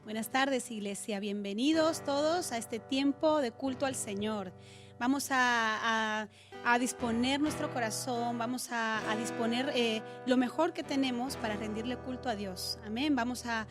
Buenas tardes, iglesia. Bienvenidos todos a este tiempo de culto al Señor. Vamos a disponer nuestro corazón, vamos a disponer lo mejor que tenemos para rendirle culto a Dios. Amén. Vamos a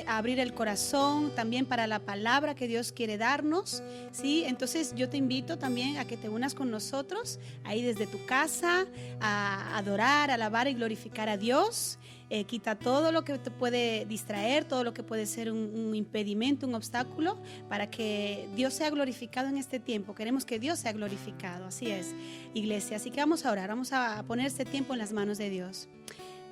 abrir el corazón también para la palabra que Dios quiere darnos. ¿Sí? Entonces yo te invito también a que te unas con nosotros ahí desde tu casa a adorar, alabar y glorificar a Dios. Quita todo lo que te puede distraer, todo lo que puede ser un impedimento, un obstáculo, para que Dios sea glorificado en este tiempo. Queremos que Dios sea glorificado, así es, iglesia. Así que vamos a orar, vamos a poner este tiempo en las manos de Dios.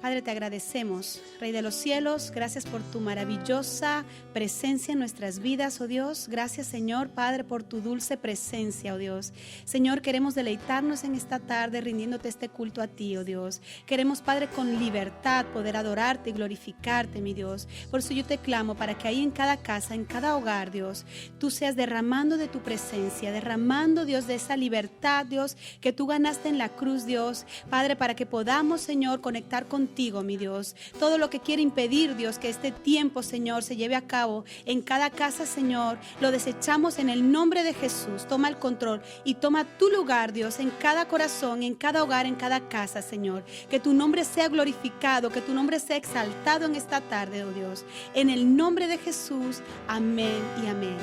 Padre, te agradecemos, Rey de los cielos, gracias por tu maravillosa presencia en nuestras vidas, oh Dios. Gracias, Señor, Padre, por tu dulce presencia, oh Dios. Señor, queremos deleitarnos en esta tarde rindiéndote este culto a ti, oh Dios. Queremos, Padre, con libertad poder adorarte y glorificarte, mi Dios. Por eso yo te clamo para que ahí en cada casa, en cada hogar, Dios, tú seas derramando de tu presencia, derramando, Dios, de esa libertad, Dios, que tú ganaste en la cruz, Dios. Padre, para que podamos, Señor, conectar contigo, mi Dios. Todo lo que quiere impedir, Dios, que este tiempo, Señor, se lleve a cabo en cada casa, Señor, lo desechamos en el nombre de Jesús. Toma el control y toma tu lugar, Dios, en cada corazón, en cada hogar, en cada casa, Señor. Que tu nombre sea glorificado, que tu nombre sea exaltado en esta tarde, oh Dios. En el nombre de Jesús, amén y amén.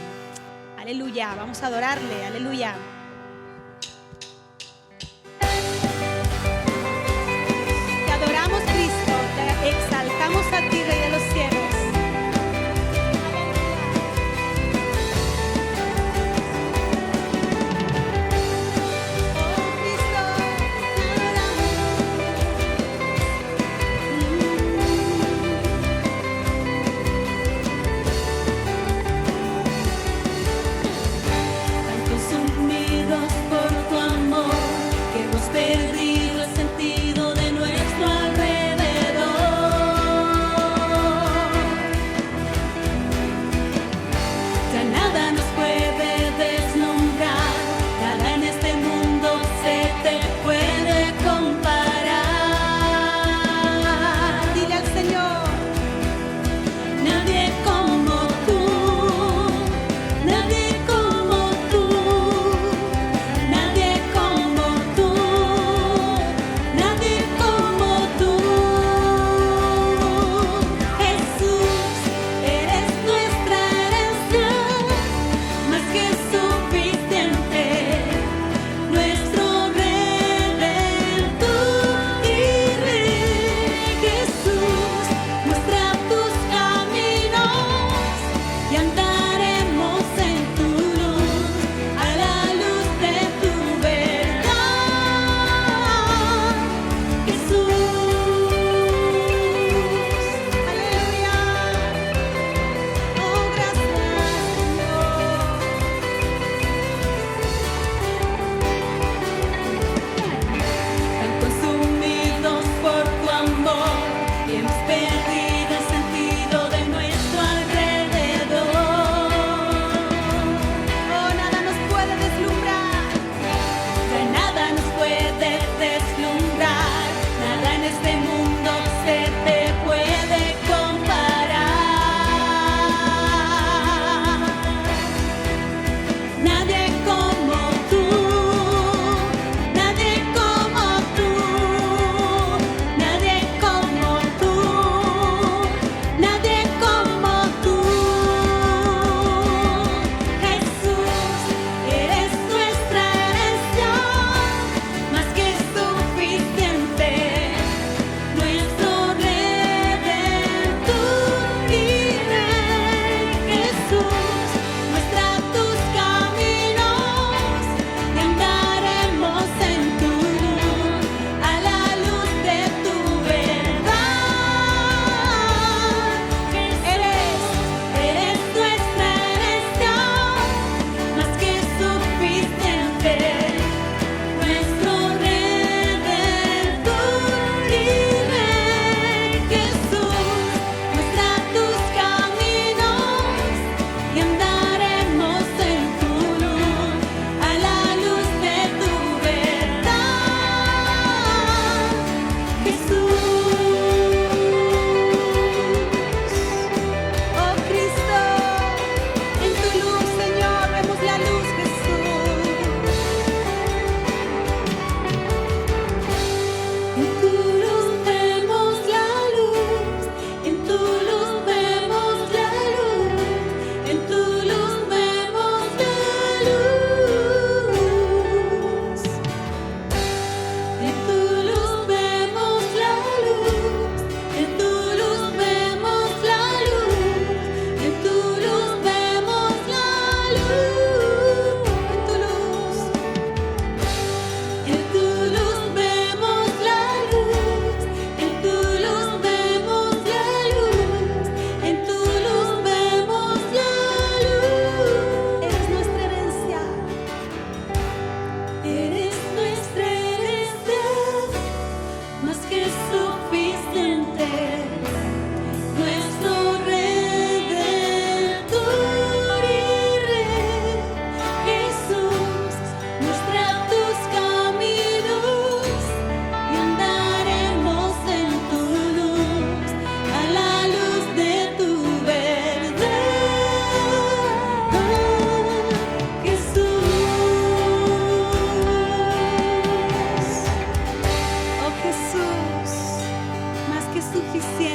Aleluya, vamos a adorarle, aleluya. Exaltamos a ti, Rey de los cielos. Tantos son mis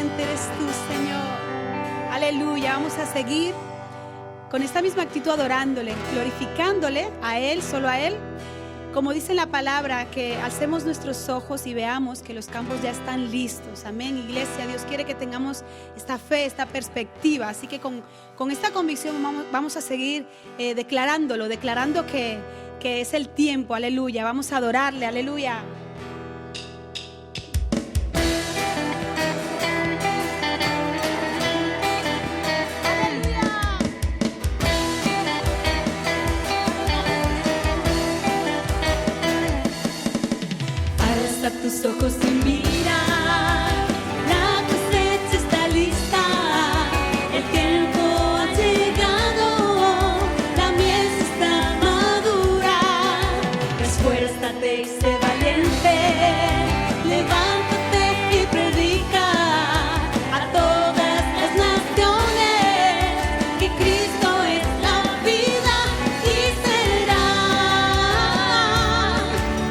solamente eres tú, Señor. Aleluya. Vamos a seguir con esta misma actitud adorándole, glorificándole a Él, solo a Él. Como dice la palabra, que alcemos nuestros ojos y veamos que los campos ya están listos. Amén, iglesia. Dios quiere que tengamos esta fe, esta perspectiva. Así que con esta convicción vamos a seguir declarando que es el tiempo. Aleluya. Vamos a adorarle. Aleluya. Tus ojos y mira, la cosecha está lista, el tiempo ha llegado, la miel está madura. Esfuérzate y sé valiente, levántate y predica a todas las naciones que Cristo es la vida y será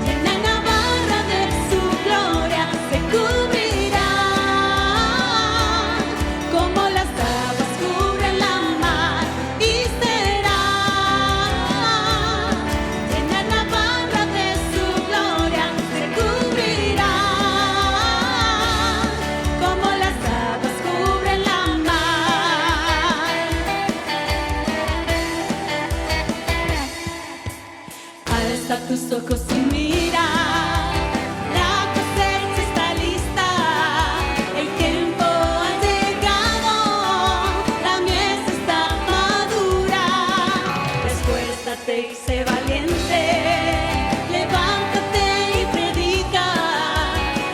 llena la barra de su gloria, se cubrirá como las aguas cubren la mar y será llena la barra de su gloria, se cubrirá como las aguas cubren la mar. Alza tus ojos y mira, la cosecha está lista, el tiempo ha llegado, la miel está madura. Esfuérzate y sé valiente, levántate y predica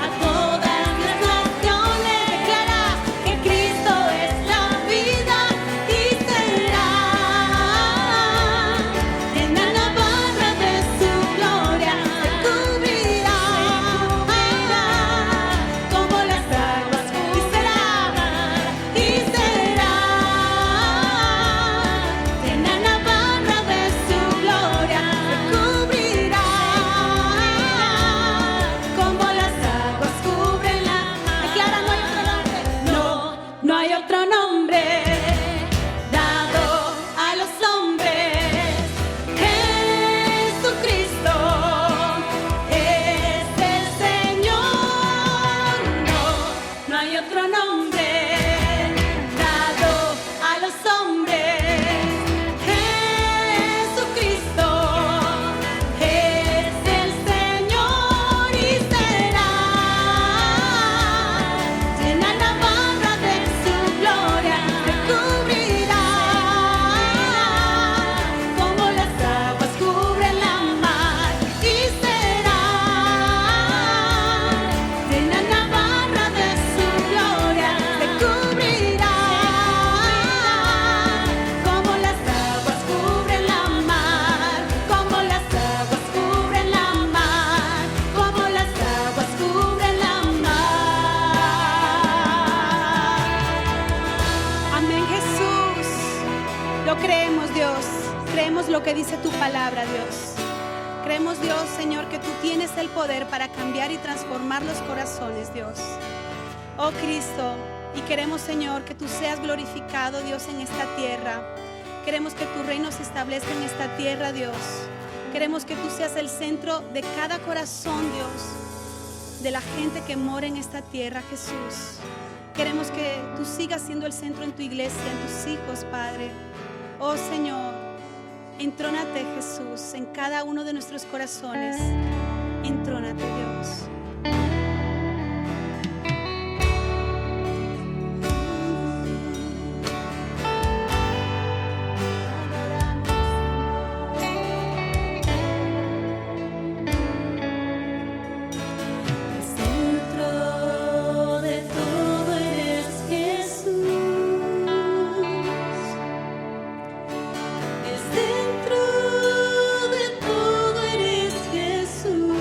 a todas las naciones. Declara que Cristo es la vida y será llena la barra de su gloria, se cubrirá como las aguas y será llena la barra de su gloria, se cubrirá como las aguas cubren la mar. Declara, no hay otro nombre dado a los hombres. Jesucristo es el Señor. No hay otro nombre dado a los hombres. Jesucristo es el Señor y será llena la barra de su gloria, se cubrirá como las aguas cubren la mar y será llena la barra de su gloria, se cubrirá como las aguas cubren la mar, como las aguas cubren la mar, como las aguas cubren la mar. Amén, Jesús. Lo creemos, Dios. Creemos lo que dice tu palabra, Dios. Creemos, Dios, Señor, que tú tienes el poder para cambiar y transformar los corazones, Dios. Oh Cristo, y queremos, Señor, que tú seas glorificado, Dios, en esta tierra. Queremos que tu reino se establezca en esta tierra, Dios. Queremos que tú seas el centro de cada corazón, Dios, de la gente que mora en esta tierra, Jesús. Queremos que tú sigas siendo el centro en tu iglesia, en tus hijos, Padre. Oh Señor, entrónate, Jesús, en cada uno de nuestros corazones. Entrónate, Dios. Centro de todo eres Jesús. El centro de todo eres Jesús.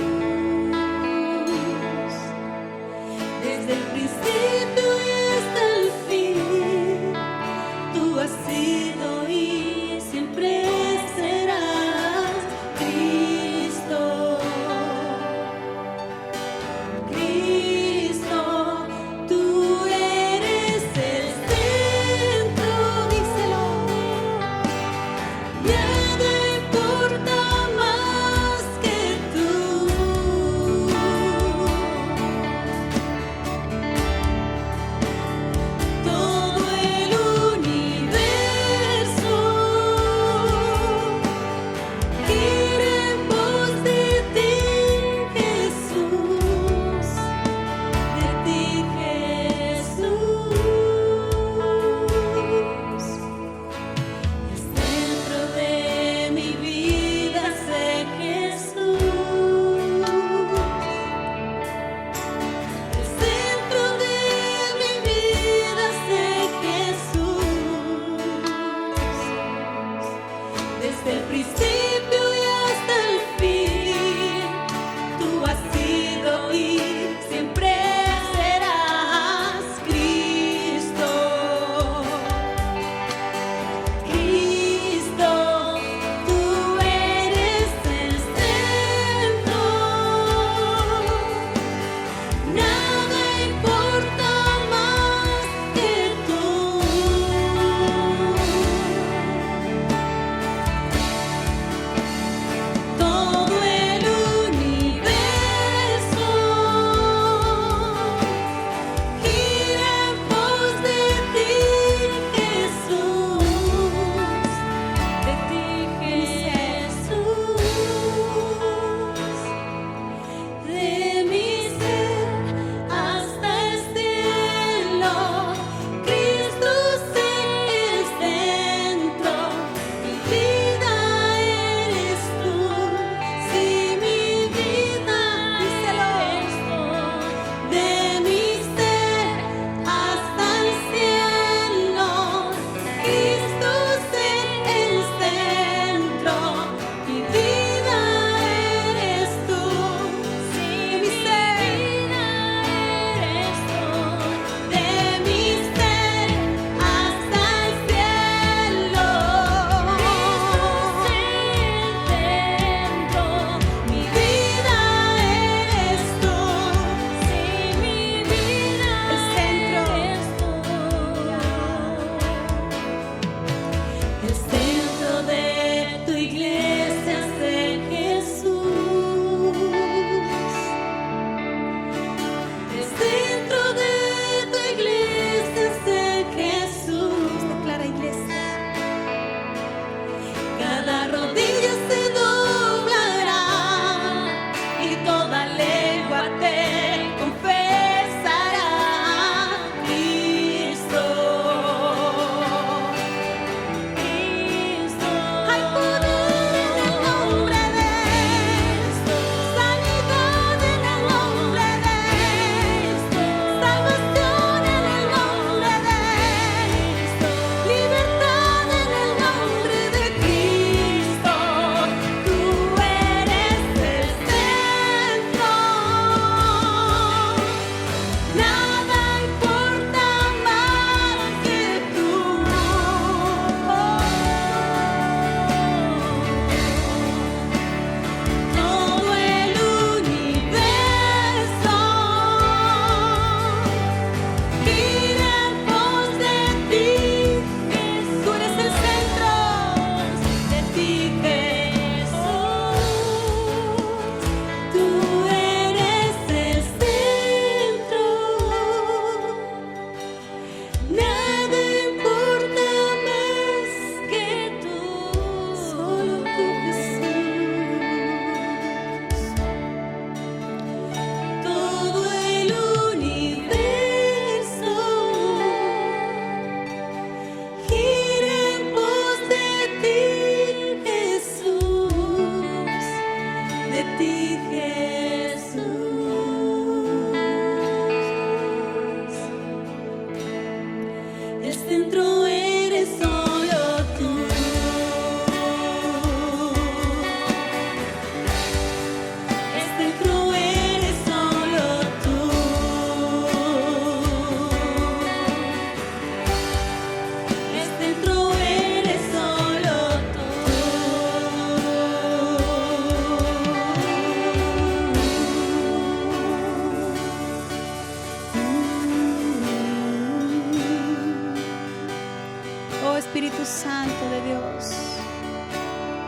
Espíritu Santo de Dios.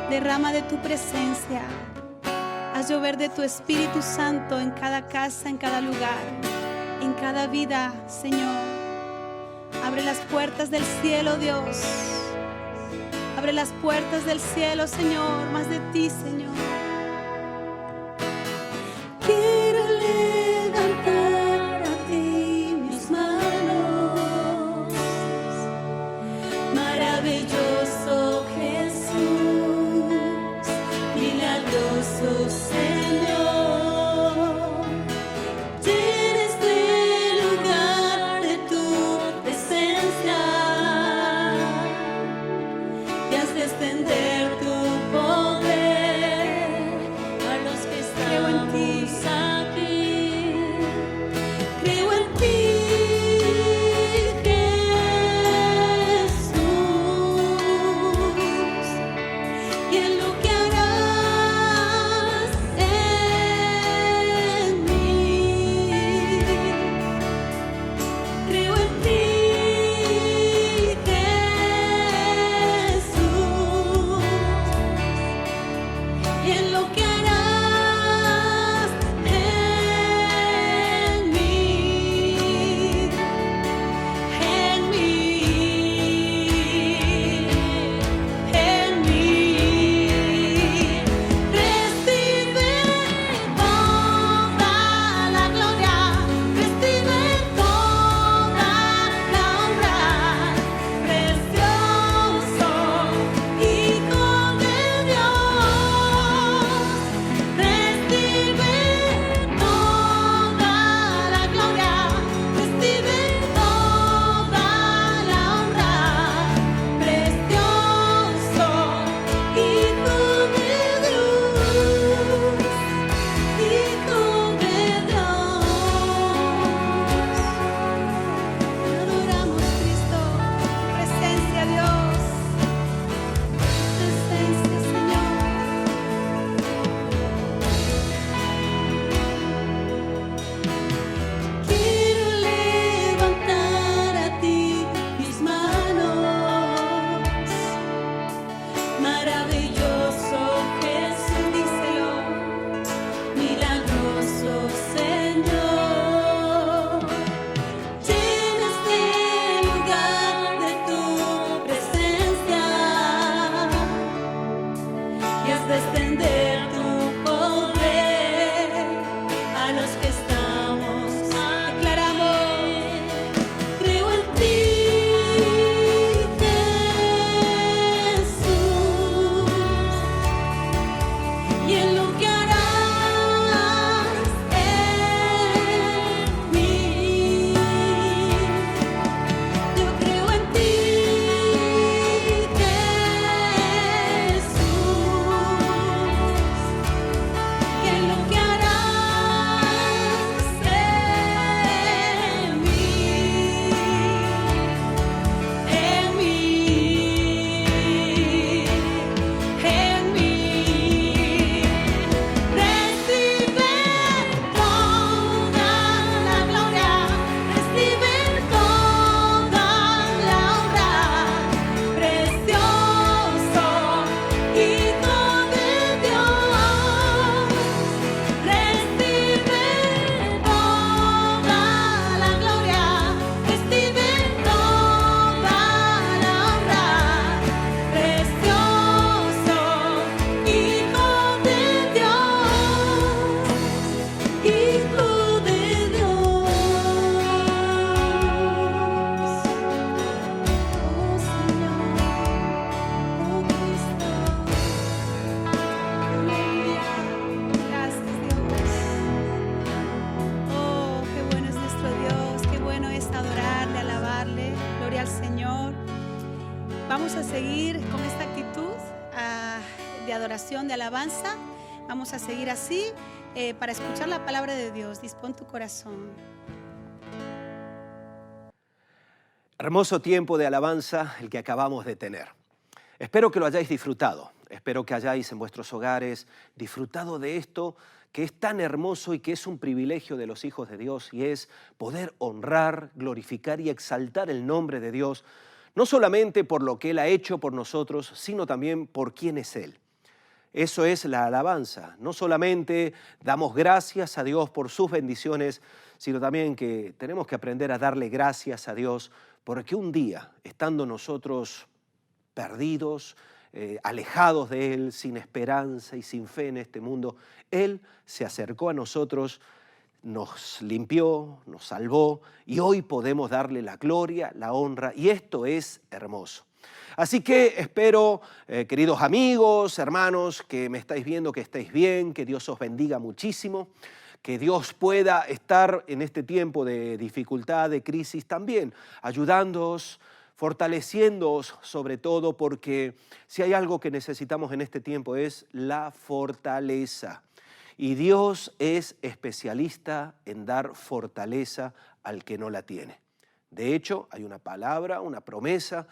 Derrama de tu presencia. Haz llover de tu Espíritu Santo en cada casa, en cada lugar, en cada vida, Señor. Abre las puertas del cielo, Dios. Abre las puertas del cielo, Señor. Más de ti, Señor. Quiero levantar a ti mis manos. Maravilloso Jesús, milagroso Señor. Llena este lugar de tu presencia y haz descender tu poder a los que Creo en ti. estamos aquí. Creo en ti, Jesús, y en lo que harás en mí. Creo en ti, Jesús, y en lo que harás en mí, en mí. Recibe toda la gloria, recibe toda la honra, precioso Hijo de Dios. Recibe toda la gloria, recibe toda la honra, precioso Hijo de Dios, Hijo de Dios. Te adoramos, Cristo. Tu presencia, Dios. Tu presencia, Señor. Quiero levantar a ti mis manos. Maravilloso Jesús, díselo. Milagroso Señor. Llena este lugar de tu presencia y haz descender tu poder a los que estamos aclaramos. Creo en ti, Jesús, y en lo que harás en mí. Yo creo en ti, Jesús, y en lo que harás en mí, en mí, en mí. Recibe toda la gloria, recibe toda la honra, precioso Hijo de Dios. Recibe toda la gloria, recibe toda la honra, precioso Hijo de Dios, Hijo de Dios. Oh Señor, oh Cristo. Aleluya. Gracias, Dios. Oh, qué bueno es nuestro Dios. Qué bueno es adorarle, alabarle. Gloria al Señor. Vamos a seguir con esta actitud de adoración, de alabanza. Vamos a seguir así para escuchar la palabra de Dios. Dispón tu corazón. Hermoso tiempo de alabanza el que acabamos de tener. Espero que lo hayáis disfrutado. Espero que hayáis en vuestros hogares disfrutado de esto que es tan hermoso y que es un privilegio de los hijos de Dios, y es poder honrar, glorificar y exaltar el nombre de Dios, no solamente por lo que Él ha hecho por nosotros, sino también por quién es Él. Eso es la alabanza. No solamente damos gracias a Dios por sus bendiciones, sino también que tenemos que aprender a darle gracias a Dios porque un día, estando nosotros perdidos, alejados de Él, sin esperanza y sin fe en este mundo, Él se acercó a nosotros, nos limpió, nos salvó y hoy podemos darle la gloria, la honra y esto es hermoso. Así que espero, queridos amigos, hermanos, que me estáis viendo, que estéis bien, que Dios os bendiga muchísimo, que Dios pueda estar en este tiempo de dificultad, de crisis también, ayudándoos, fortaleciéndoos sobre todo, porque si hay algo que necesitamos en este tiempo es la fortaleza. Y Dios es especialista en dar fortaleza al que no la tiene. De hecho, hay una palabra, una promesa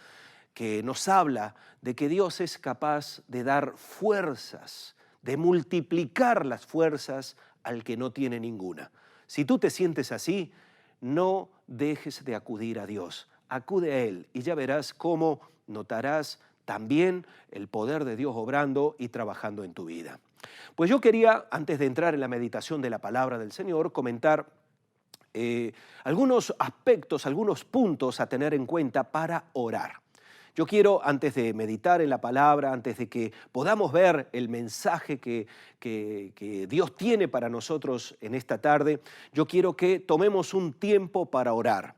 que nos habla de que Dios es capaz de dar fuerzas, de multiplicar las fuerzas al que no tiene ninguna. Si tú te sientes así, no dejes de acudir a Dios. Acude a Él y ya verás cómo notarás también el poder de Dios obrando y trabajando en tu vida. Pues yo quería, antes de entrar en la meditación de la palabra del Señor, comentar algunos aspectos, algunos puntos a tener en cuenta para orar. Yo quiero, antes de meditar en la palabra, antes de que podamos ver el mensaje que Dios tiene para nosotros en esta tarde, yo quiero que tomemos un tiempo para orar.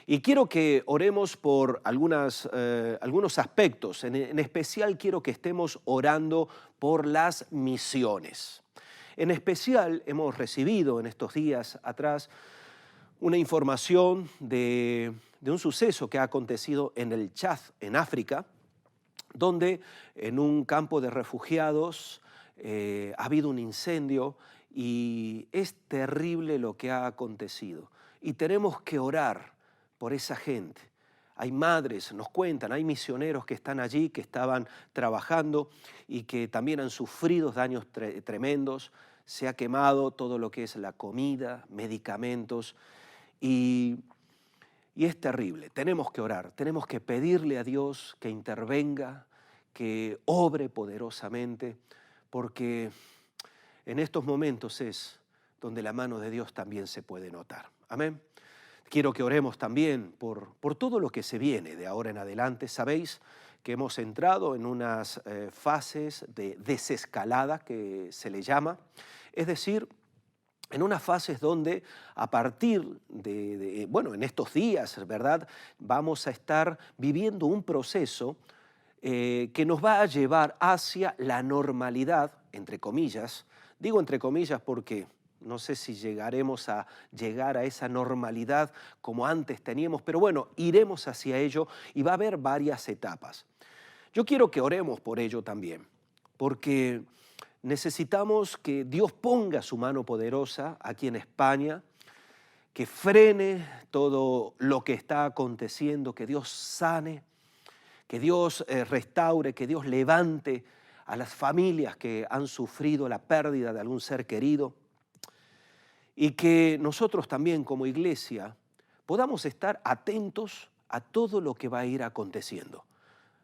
Y quiero que oremos por algunos aspectos. En especial quiero que estemos orando por las misiones. En especial hemos recibido en estos días atrás una información de un suceso que ha acontecido en el Chad, en África, donde en un campo de refugiados ha habido un incendio y es terrible lo que ha acontecido. Y tenemos que orar por esa gente. Hay madres, nos cuentan, hay misioneros que están allí, que estaban trabajando y que también han sufrido daños tremendos. Se ha quemado todo lo que es la comida, medicamentos y es terrible. Tenemos que orar, tenemos que pedirle a Dios que intervenga, que obre poderosamente, porque en estos momentos es donde la mano de Dios también se puede notar. Amén. Quiero que oremos también por todo lo que se viene de ahora en adelante. Sabéis que hemos entrado en unas fases de desescalada que se le llama, es decir, en unas fases donde a partir en estos días, ¿verdad?, vamos a estar viviendo un proceso que nos va a llevar hacia la normalidad, entre comillas. Digo entre comillas porque no sé si llegaremos a llegar a esa normalidad como antes teníamos, pero bueno, iremos hacia ello y va a haber varias etapas. Yo quiero que oremos por ello también, porque necesitamos que Dios ponga su mano poderosa aquí en España, que frene todo lo que está aconteciendo, que Dios sane, que Dios restaure, que Dios levante a las familias que han sufrido la pérdida de algún ser querido. Y que nosotros también como iglesia podamos estar atentos a todo lo que va a ir aconteciendo.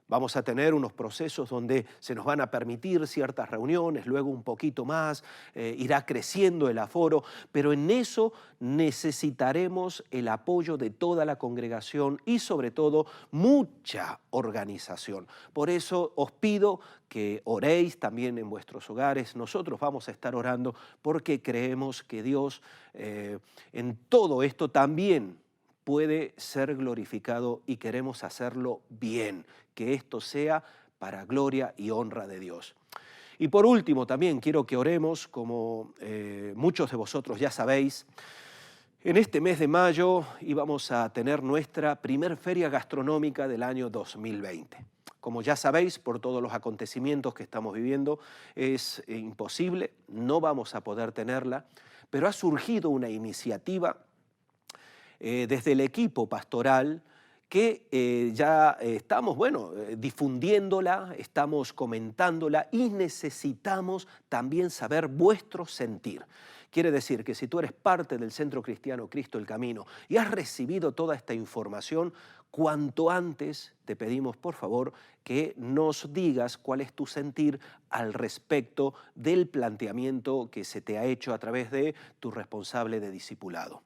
Vamos a tener unos procesos donde se nos van a permitir ciertas reuniones, luego un poquito más, irá creciendo el aforo, pero en eso necesitaremos el apoyo de toda la congregación y sobre todo mucha organización. Por eso os pido que oréis también en vuestros hogares. Nosotros vamos a estar orando porque creemos que Dios en todo esto también puede ser glorificado y queremos hacerlo bien, que esto sea para gloria y honra de Dios. Y por último también quiero que oremos, como muchos de vosotros ya sabéis, en este mes de mayo íbamos a tener nuestra primer feria gastronómica del año 2020. Como ya sabéis, por todos los acontecimientos que estamos viviendo, es imposible, no vamos a poder tenerla, pero ha surgido una iniciativa desde el equipo pastoral que ya estamos, difundiéndola, estamos comentándola y necesitamos también saber vuestro sentir. Quiere decir que si tú eres parte del Centro Cristiano Cristo el Camino y has recibido toda esta información, cuanto antes te pedimos, por favor, que nos digas cuál es tu sentir al respecto del planteamiento que se te ha hecho a través de tu responsable de discipulado.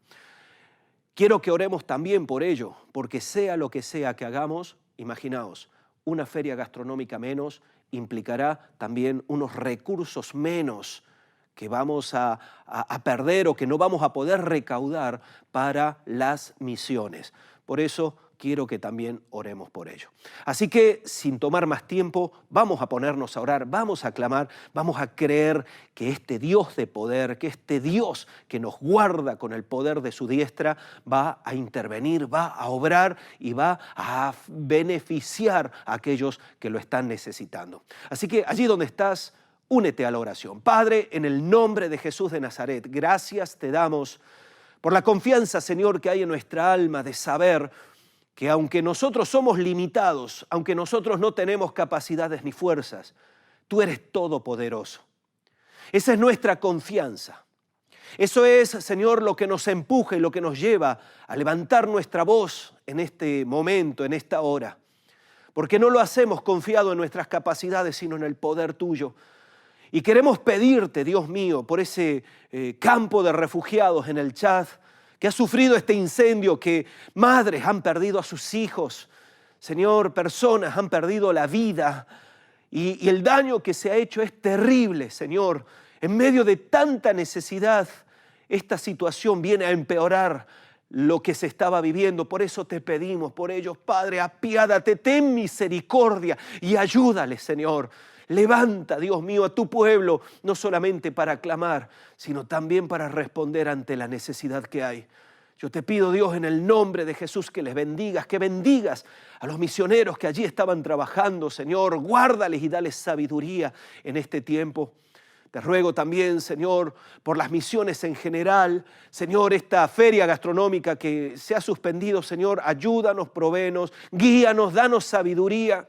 Quiero que oremos también por ello, porque sea lo que sea que hagamos, imaginaos, una feria gastronómica menos implicará también unos recursos menos que vamos a perder o que no vamos a poder recaudar para las misiones. Por eso quiero que también oremos por ello. Así que, sin tomar más tiempo, vamos a ponernos a orar, vamos a clamar, vamos a creer que este Dios de poder, que este Dios que nos guarda con el poder de su diestra, va a intervenir, va a obrar y va a beneficiar a aquellos que lo están necesitando. Así que allí donde estás, únete a la oración. Padre, en el nombre de Jesús de Nazaret, gracias te damos por la confianza, Señor, que hay en nuestra alma de saber que aunque nosotros somos limitados, aunque nosotros no tenemos capacidades ni fuerzas, tú eres todopoderoso. Esa es nuestra confianza. Eso es, Señor, lo que nos empuja y lo que nos lleva a levantar nuestra voz en este momento, en esta hora. Porque no lo hacemos confiado en nuestras capacidades, sino en el poder tuyo. Y queremos pedirte, Dios mío, por ese campo de refugiados en el Chad, que ha sufrido este incendio, que madres han perdido a sus hijos, Señor, personas han perdido la vida y el daño que se ha hecho es terrible, Señor. En medio de tanta necesidad, esta situación viene a empeorar lo que se estaba viviendo. Por eso te pedimos por ellos, Padre, apiádate, ten misericordia y ayúdales, Señor. Levanta, Dios mío, a tu pueblo, no solamente para clamar, sino también para responder ante la necesidad que hay. Yo te pido, Dios, en el nombre de Jesús, que les bendigas, que bendigas a los misioneros que allí estaban trabajando, Señor. Guárdales y dales sabiduría en este tiempo. Te ruego también, Señor, por las misiones en general. Señor, esta feria gastronómica que se ha suspendido, Señor, ayúdanos, provéenos, guíanos, danos sabiduría.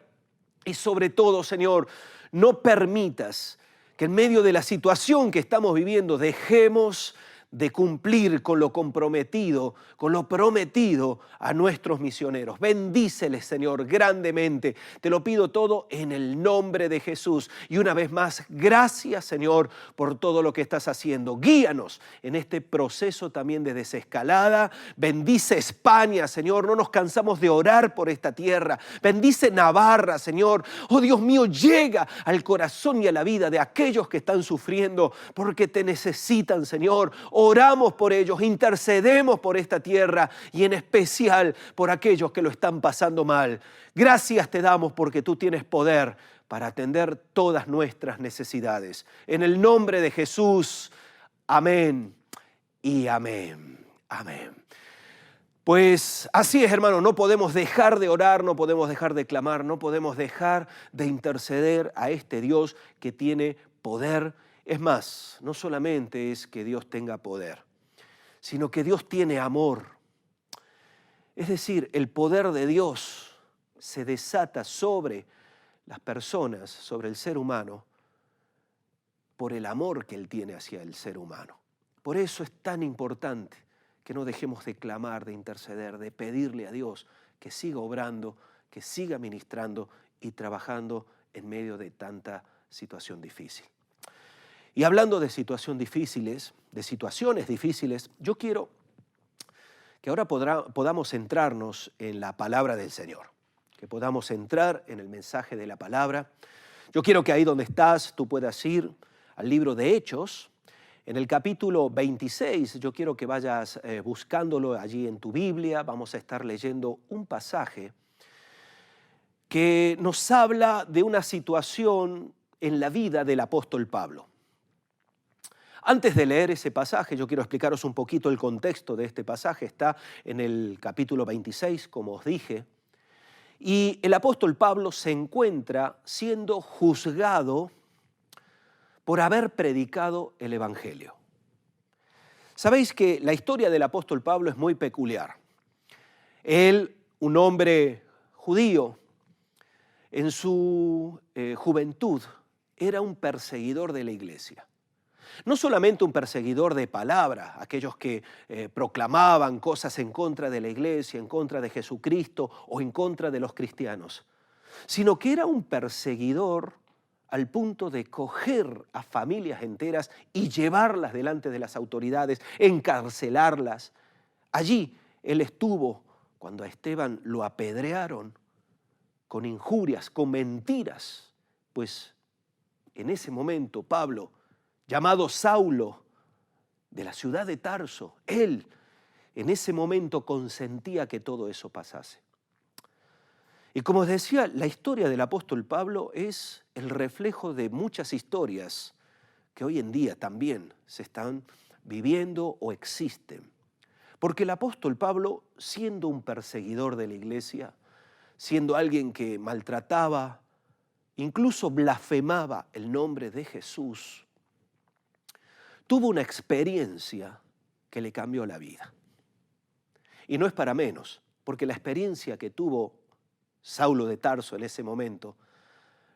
Y sobre todo, Señor, no permitas que en medio de la situación que estamos viviendo dejemos de cumplir con lo comprometido, con lo prometido a nuestros misioneros. Bendíceles, Señor, grandemente. Te lo pido todo en el nombre de Jesús. Y una vez más, gracias, Señor, por todo lo que estás haciendo. Guíanos en este proceso también de desescalada. Bendice España, Señor. No nos cansamos de orar por esta tierra. Bendice Navarra, Señor. Oh, Dios mío, llega al corazón y a la vida de aquellos que están sufriendo porque te necesitan, Señor. Oramos por ellos, intercedemos por esta tierra y en especial por aquellos que lo están pasando mal. Gracias te damos porque tú tienes poder para atender todas nuestras necesidades. En el nombre de Jesús, amén y amén. Amén. Pues así es, hermano, no podemos dejar de orar, no podemos dejar de clamar, no podemos dejar de interceder a este Dios que tiene poder. Es más, no solamente es que Dios tenga poder, sino que Dios tiene amor. Es decir, el poder de Dios se desata sobre las personas, sobre el ser humano, por el amor que Él tiene hacia el ser humano. Por eso es tan importante que no dejemos de clamar, de interceder, de pedirle a Dios que siga obrando, que siga ministrando y trabajando en medio de tanta situación difícil. Y hablando de situaciones difíciles, yo quiero que ahora podamos centrarnos en la palabra del Señor, que podamos entrar en el mensaje de la palabra. Yo quiero que ahí donde estás tú puedas ir al libro de Hechos. En el capítulo 26, yo quiero que vayas buscándolo allí en tu Biblia. Vamos a estar leyendo un pasaje que nos habla de una situación en la vida del apóstol Pablo. Antes de leer ese pasaje, yo quiero explicaros un poquito el contexto de este pasaje. Está en el capítulo 26, como os dije. Y el apóstol Pablo se encuentra siendo juzgado por haber predicado el Evangelio. Sabéis que la historia del apóstol Pablo es muy peculiar. Él, un hombre judío, en su juventud era un perseguidor de la iglesia. No solamente un perseguidor de palabra, aquellos que proclamaban cosas en contra de la iglesia, en contra de Jesucristo o en contra de los cristianos, sino que era un perseguidor al punto de coger a familias enteras y llevarlas delante de las autoridades, encarcelarlas. Allí él estuvo cuando a Esteban lo apedrearon con injurias, con mentiras, pues en ese momento Pablo, llamado Saulo, de la ciudad de Tarso, él en ese momento consentía que todo eso pasase. Y como os decía, la historia del apóstol Pablo es el reflejo de muchas historias que hoy en día también se están viviendo o existen. Porque el apóstol Pablo, siendo un perseguidor de la iglesia, siendo alguien que maltrataba, incluso blasfemaba el nombre de Jesús, tuvo una experiencia que le cambió la vida. Y no es para menos, porque la experiencia que tuvo Saulo de Tarso en ese momento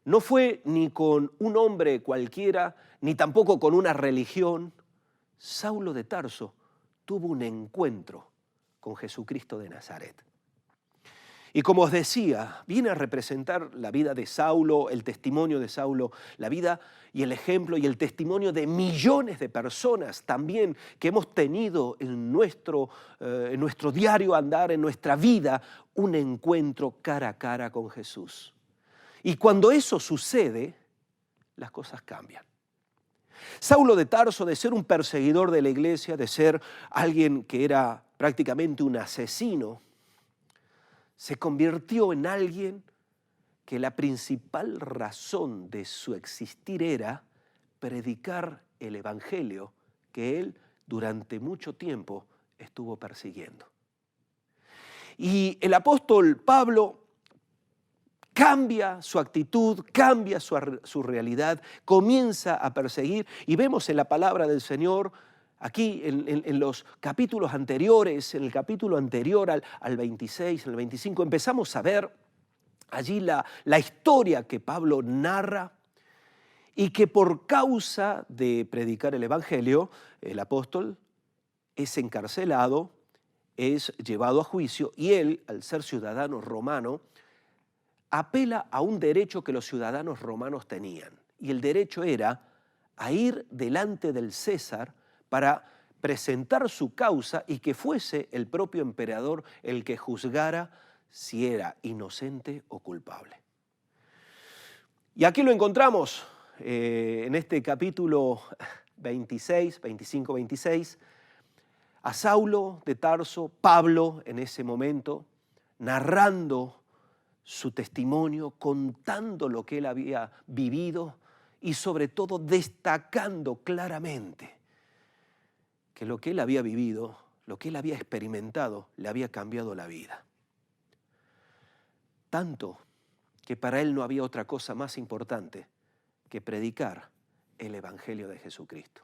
no fue ni con un hombre cualquiera, ni tampoco con una religión. Saulo de Tarso tuvo un encuentro con Jesucristo de Nazaret. Y como os decía, viene a representar la vida de Saulo, el testimonio de Saulo, la vida y el ejemplo y el testimonio de millones de personas también que hemos tenido en nuestro diario andar, en nuestra vida, un encuentro cara a cara con Jesús. Y cuando eso sucede, las cosas cambian. Saulo de Tarso, de ser un perseguidor de la iglesia, de ser alguien que era prácticamente un asesino, se convirtió en alguien que la principal razón de su existir era predicar el evangelio que él durante mucho tiempo estuvo persiguiendo. Y el apóstol Pablo cambia su actitud, cambia su realidad, comienza a perseguir y vemos en la palabra del Señor. Aquí en los capítulos anteriores, en el capítulo anterior al 26, al 25, empezamos a ver allí la historia que Pablo narra y que por causa de predicar el evangelio, el apóstol es encarcelado, es llevado a juicio y él, al ser ciudadano romano, apela a un derecho que los ciudadanos romanos tenían. Y el derecho era a ir delante del César para presentar su causa y que fuese el propio emperador el que juzgara si era inocente o culpable. Y aquí lo encontramos en este capítulo 26, 25, 26, a Saulo de Tarso, Pablo en ese momento, narrando su testimonio, contando lo que él había vivido y sobre todo destacando claramente que lo que él había vivido, lo que él había experimentado, le había cambiado la vida. Tanto que para él no había otra cosa más importante que predicar el evangelio de Jesucristo.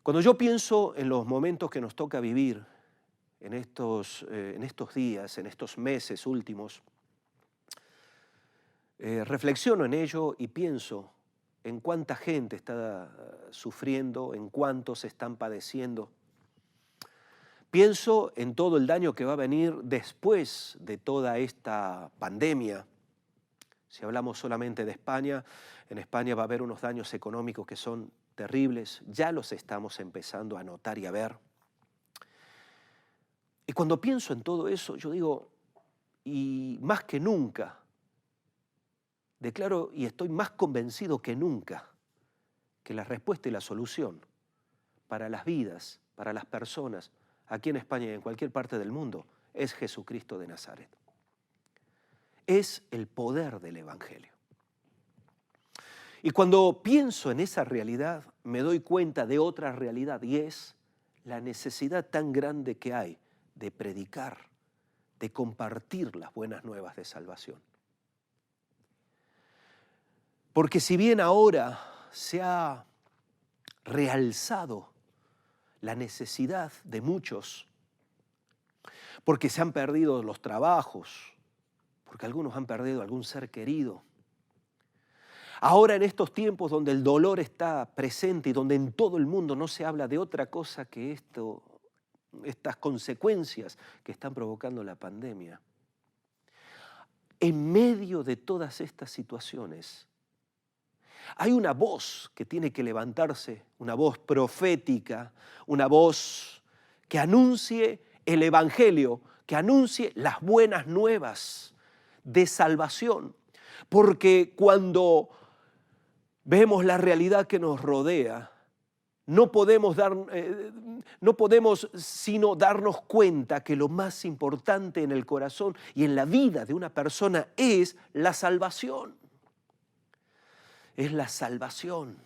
Cuando yo pienso en los momentos que nos toca vivir en estos días, en estos meses últimos, reflexiono en ello y pienso en cuánta gente está sufriendo, en cuántos están padeciendo. Pienso en todo el daño que va a venir después de toda esta pandemia. Si hablamos solamente de España, en España va a haber unos daños económicos que son terribles, ya los estamos empezando a notar y a ver. Y cuando pienso en todo eso, yo digo, y más que nunca, declaro y estoy más convencido que nunca que la respuesta y la solución para las vidas, para las personas, aquí en España y en cualquier parte del mundo, es Jesucristo de Nazaret. Es el poder del evangelio. Y cuando pienso en esa realidad, me doy cuenta de otra realidad y es la necesidad tan grande que hay de predicar, de compartir las buenas nuevas de salvación. Porque si bien ahora se ha realzado la necesidad de muchos, porque se han perdido los trabajos, porque algunos han perdido algún ser querido, Ahora en estos tiempos donde el dolor está presente y donde en todo el mundo no se habla de otra cosa que estas consecuencias que están provocando la pandemia. En medio de todas estas situaciones, hay una voz que tiene que levantarse, una voz profética, una voz que anuncie el Evangelio, que anuncie las buenas nuevas de salvación. Porque cuando vemos la realidad que nos rodea, no podemos sino darnos cuenta que lo más importante en el corazón y en la vida de una persona es la salvación. Es la salvación.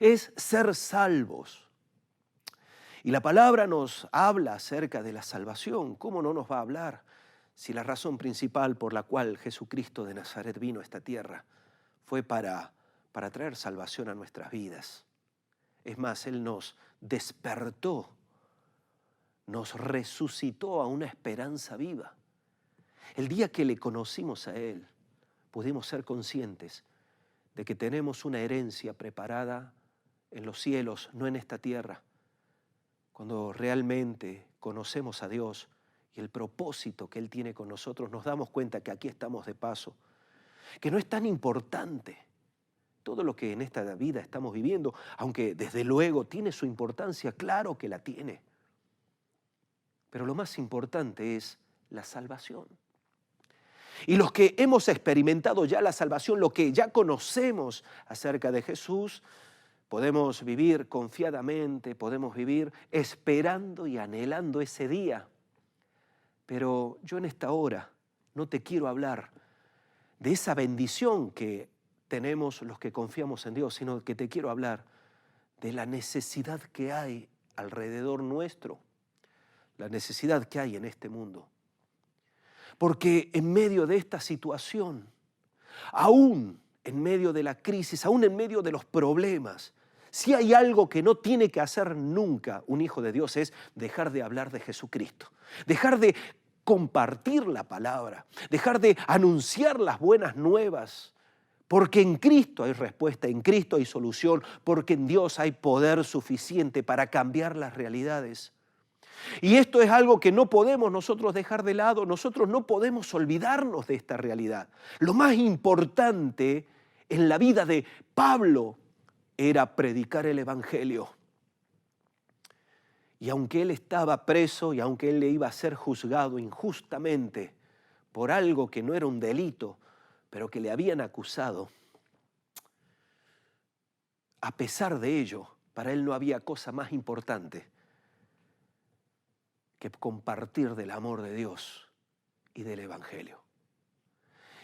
Es ser salvos. Y la palabra nos habla acerca de la salvación. ¿Cómo no nos va a hablar si la razón principal por la cual Jesucristo de Nazaret vino a esta tierra fue para traer salvación a nuestras vidas? Es más, Él nos despertó, nos resucitó a una esperanza viva. El día que le conocimos a Él, pudimos ser conscientes de que tenemos una herencia preparada en los cielos, no en esta tierra. Cuando realmente conocemos a Dios y el propósito que Él tiene con nosotros, nos damos cuenta que aquí estamos de paso, que no es tan importante todo lo que en esta vida estamos viviendo, aunque desde luego tiene su importancia, claro que la tiene. Pero lo más importante es la salvación. Y los que hemos experimentado ya la salvación, lo que ya conocemos acerca de Jesús, podemos vivir confiadamente, podemos vivir esperando y anhelando ese día. Pero yo en esta hora no te quiero hablar de esa bendición que tenemos los que confiamos en Dios, sino que te quiero hablar de la necesidad que hay alrededor nuestro, la necesidad que hay en este mundo. Porque en medio de esta situación, aún en medio de la crisis, aún en medio de los problemas, si hay algo que no tiene que hacer nunca un hijo de Dios es dejar de hablar de Jesucristo, dejar de compartir la palabra, dejar de anunciar las buenas nuevas, porque en Cristo hay respuesta, en Cristo hay solución, porque en Dios hay poder suficiente para cambiar las realidades. Y esto es algo que no podemos nosotros dejar de lado, nosotros no podemos olvidarnos de esta realidad. Lo más importante en la vida de Pablo era predicar el Evangelio. Y aunque él estaba preso y aunque él le iba a ser juzgado injustamente por algo que no era un delito, pero que le habían acusado, a pesar de ello, para él no había cosa más importante que compartir del amor de Dios y del Evangelio.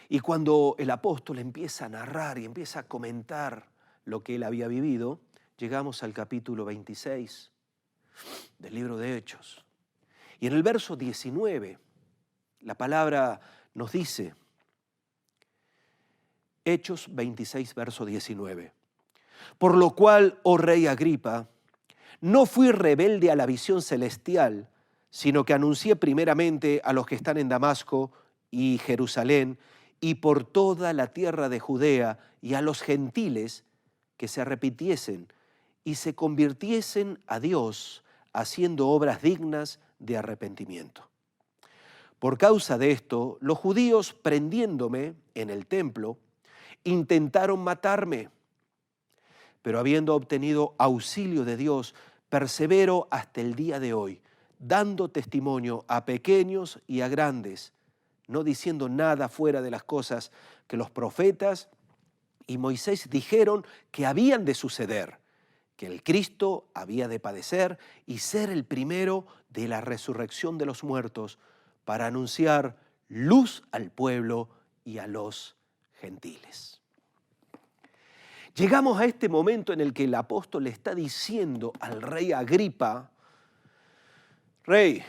Y cuando el apóstol empieza a narrar y empieza a comentar lo que él había vivido, llegamos al capítulo 26 del libro de Hechos. Y en el verso 19, la palabra nos dice, Hechos 26, verso 19. Por lo cual, oh rey Agripa, no fui rebelde a la visión celestial, sino que anuncié primeramente a los que están en Damasco y Jerusalén y por toda la tierra de Judea y a los gentiles que se arrepintiesen y se convirtiesen a Dios haciendo obras dignas de arrepentimiento. Por causa de esto, los judíos, prendiéndome en el templo, intentaron matarme, pero habiendo obtenido auxilio de Dios, persevero hasta el día de hoy, dando testimonio a pequeños y a grandes, no diciendo nada fuera de las cosas que los profetas y Moisés dijeron que habían de suceder, que el Cristo había de padecer y ser el primero de la resurrección de los muertos, para anunciar luz al pueblo y a los gentiles. Llegamos a este momento en el que el apóstol le está diciendo al rey Agripa, rey,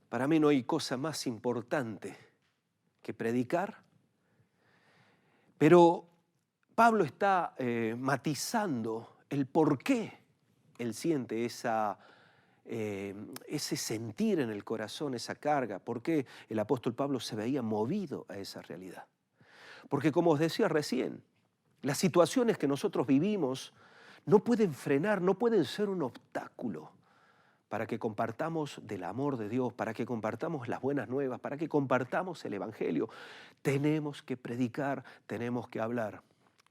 para mí no hay cosa más importante que predicar, pero Pablo está matizando el por qué él siente ese sentir en el corazón, esa carga, por qué el apóstol Pablo se veía movido a esa realidad. Porque como os decía recién, las situaciones que nosotros vivimos no pueden frenar, no pueden ser un obstáculo para que compartamos del amor de Dios, para que compartamos las buenas nuevas, para que compartamos el Evangelio. Tenemos que predicar, tenemos que hablar,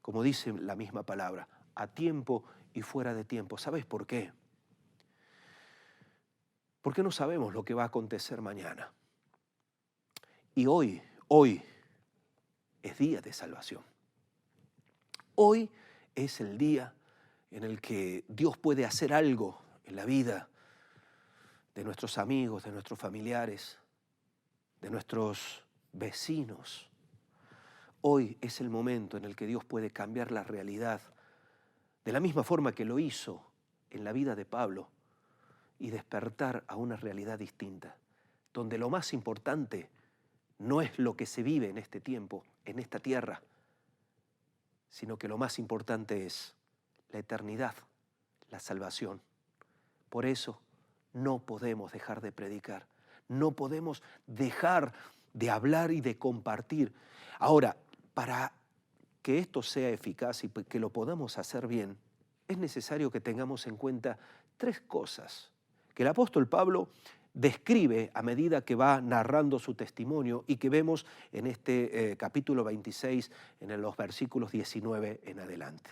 como dice la misma palabra, a tiempo y fuera de tiempo. ¿Sabes por qué? Porque no sabemos lo que va a acontecer mañana. Y hoy es día de salvación. Hoy es el día en el que Dios puede hacer algo en la vida de nuestros amigos, de nuestros familiares, de nuestros vecinos. Hoy es el momento en el que Dios puede cambiar la realidad de la misma forma que lo hizo en la vida de Pablo y despertar a una realidad distinta, donde lo más importante no es lo que se vive en este tiempo, en esta tierra, sino que lo más importante es la eternidad, la salvación. Por eso no podemos dejar de predicar, no podemos dejar de hablar y de compartir. Ahora, para que esto sea eficaz y que lo podamos hacer bien, es necesario que tengamos en cuenta 3 cosas que el apóstol Pablo describe a medida que va narrando su testimonio y que vemos en este capítulo 26, en los versículos 19 en adelante.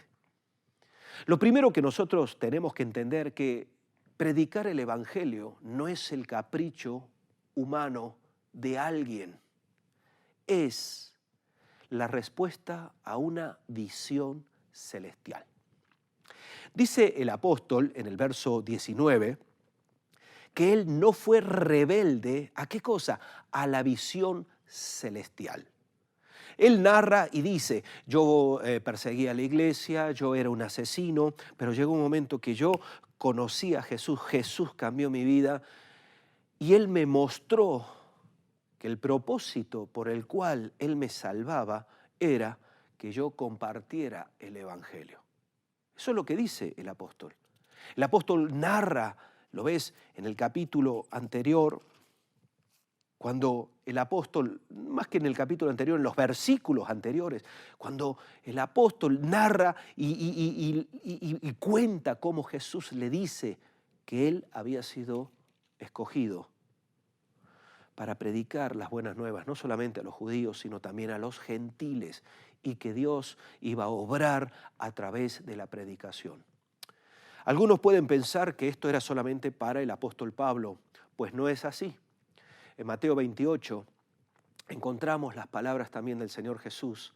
Lo primero que nosotros tenemos que entender que predicar el Evangelio no es el capricho humano de alguien, es la respuesta a una visión celestial. Dice el apóstol en el verso 19 que él no fue rebelde, ¿a qué cosa? A la visión celestial. Él narra y dice, yo perseguía a la iglesia, yo era un asesino, pero llegó un momento que yo conocí a Jesús, Jesús cambió mi vida y Él me mostró que el propósito por el cual Él me salvaba era que yo compartiera el Evangelio. Eso es lo que dice el apóstol. El apóstol narra, lo ves en el capítulo anterior, cuando el apóstol, más que en el capítulo anterior, en los versículos anteriores, cuando el apóstol narra y cuenta cómo Jesús le dice que él había sido escogido para predicar las buenas nuevas, no solamente a los judíos, sino también a los gentiles, y que Dios iba a obrar a través de la predicación. Algunos pueden pensar que esto era solamente para el apóstol Pablo, pues no es así. En Mateo 28 encontramos las palabras también del Señor Jesús,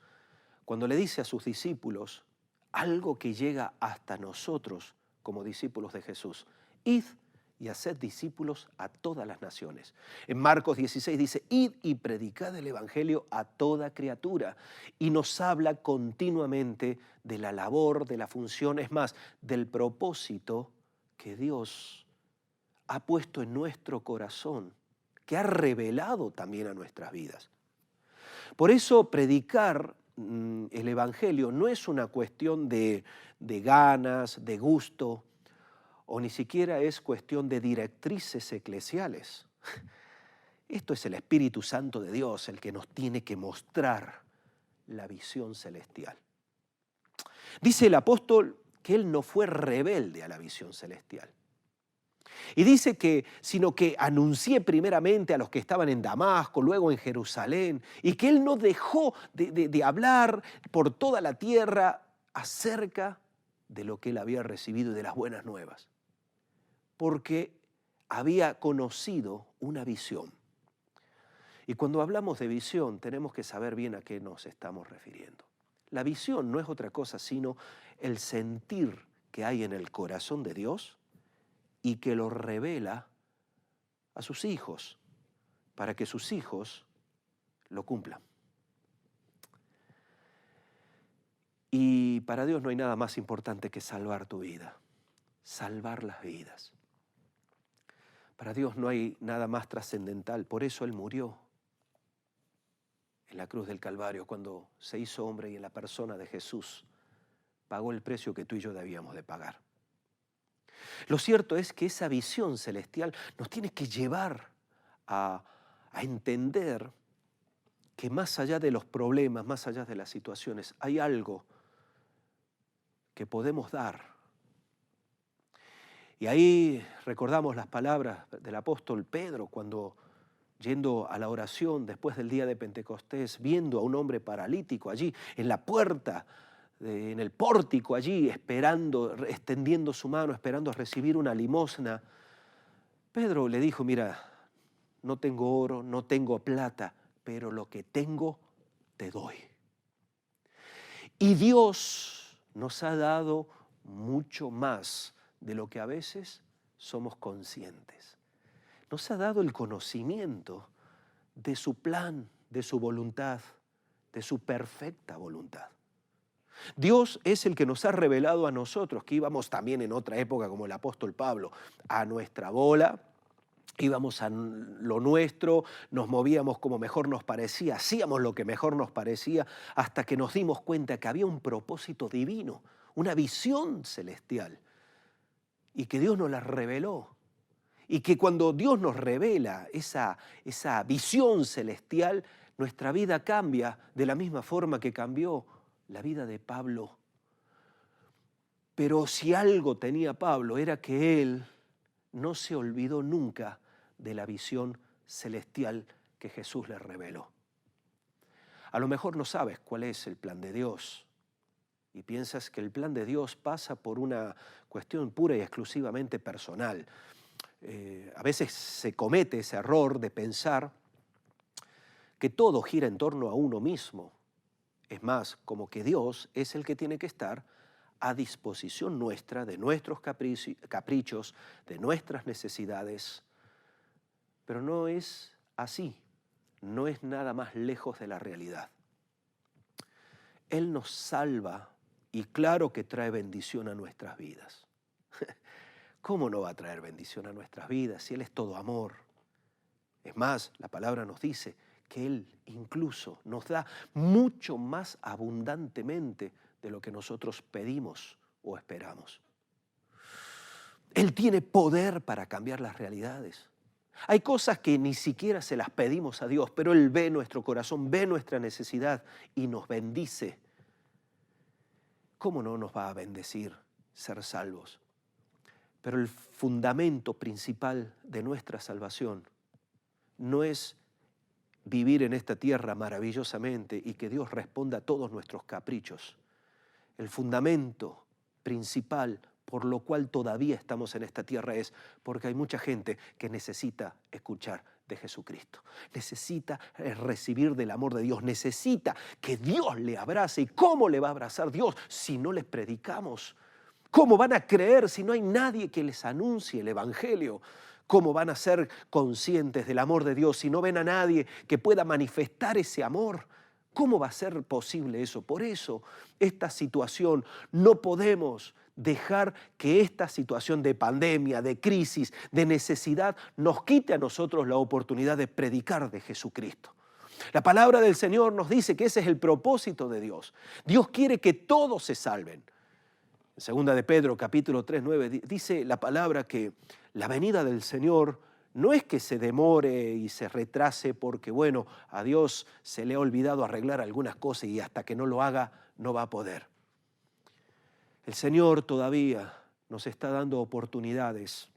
cuando le dice a sus discípulos algo que llega hasta nosotros como discípulos de Jesús. Id y haced discípulos a todas las naciones. En Marcos 16 dice, id y predicad el Evangelio a toda criatura. Y nos habla continuamente de la labor, de la función, es más, del propósito que Dios ha puesto en nuestro corazón, que ha revelado también a nuestras vidas. Por eso predicar el Evangelio no es una cuestión de ganas, de gusto, o ni siquiera es cuestión de directrices eclesiales. Esto es el Espíritu Santo de Dios el que nos tiene que mostrar la visión celestial. Dice el apóstol que él no fue rebelde a la visión celestial. Y dice que, sino que anuncié primeramente a los que estaban en Damasco, luego en Jerusalén, y que él no dejó de hablar por toda la tierra acerca de lo que él había recibido y de las buenas nuevas, porque había conocido una visión. Y cuando hablamos de visión, tenemos que saber bien a qué nos estamos refiriendo. La visión no es otra cosa sino el sentir que hay en el corazón de Dios y que lo revela a sus hijos, para que sus hijos lo cumplan. Y para Dios no hay nada más importante que salvar tu vida, salvar las vidas. Para Dios no hay nada más trascendental, por eso Él murió en la cruz del Calvario, cuando se hizo hombre y en la persona de Jesús pagó el precio que tú y yo debíamos de pagar. Lo cierto es que esa visión celestial nos tiene que llevar a entender que más allá de los problemas, más allá de las situaciones, hay algo que podemos dar. Y ahí recordamos las palabras del apóstol Pedro cuando, yendo a la oración después del día de Pentecostés, viendo a un hombre paralítico allí en la puerta, en el pórtico allí, esperando, extendiendo su mano, esperando recibir una limosna, Pedro le dijo: mira, no tengo oro, no tengo plata, pero lo que tengo te doy. Y Dios nos ha dado mucho más de lo que a veces somos conscientes. Nos ha dado el conocimiento de su plan, de su voluntad, de su perfecta voluntad. Dios es el que nos ha revelado a nosotros, que íbamos también en otra época, como el apóstol Pablo, a nuestra bola, íbamos a lo nuestro, nos movíamos como mejor nos parecía, hacíamos lo que mejor nos parecía, hasta que nos dimos cuenta que había un propósito divino, una visión celestial, y que Dios nos la reveló. Y que cuando Dios nos revela esa visión celestial, nuestra vida cambia de la misma forma que cambió la vida de Pablo. Pero si algo tenía Pablo era que él no se olvidó nunca de la visión celestial que Jesús le reveló. A lo mejor no sabes cuál es el plan de Dios y piensas que el plan de Dios pasa por una cuestión pura y exclusivamente personal. A veces se comete ese error de pensar que todo gira en torno a uno mismo. Es más, como que Dios es el que tiene que estar a disposición nuestra, de nuestros caprichos, de nuestras necesidades. Pero no es así, no es nada más lejos de la realidad. Él nos salva y claro que trae bendición a nuestras vidas. ¿Cómo no va a traer bendición a nuestras vidas si Él es todo amor? Es más, la palabra nos dice que Él incluso nos da mucho más abundantemente de lo que nosotros pedimos o esperamos. Él tiene poder para cambiar las realidades. Hay cosas que ni siquiera se las pedimos a Dios, pero Él ve nuestro corazón, ve nuestra necesidad y nos bendice. ¿Cómo no nos va a bendecir ser salvos? Pero el fundamento principal de nuestra salvación no es vivir en esta tierra maravillosamente y que Dios responda a todos nuestros caprichos. El fundamento principal por lo cual todavía estamos en esta tierra es porque hay mucha gente que necesita escuchar de Jesucristo. Necesita recibir del amor de Dios, necesita que Dios le abrace. ¿Y cómo le va a abrazar Dios si no les predicamos? ¿Cómo van a creer si no hay nadie que les anuncie el Evangelio? ¿Cómo van a ser conscientes del amor de Dios si no ven a nadie que pueda manifestar ese amor? ¿Cómo va a ser posible eso? Por eso, esta situación, no podemos dejar que esta situación de pandemia, de crisis, de necesidad, nos quite a nosotros la oportunidad de predicar de Jesucristo. La palabra del Señor nos dice que ese es el propósito de Dios. Dios quiere que todos se salven. En segunda de Pedro, capítulo 3, 9, dice la palabra que la venida del Señor no es que se demore y se retrase porque, bueno, a Dios se le ha olvidado arreglar algunas cosas y hasta que no lo haga no va a poder. El Señor todavía nos está dando oportunidades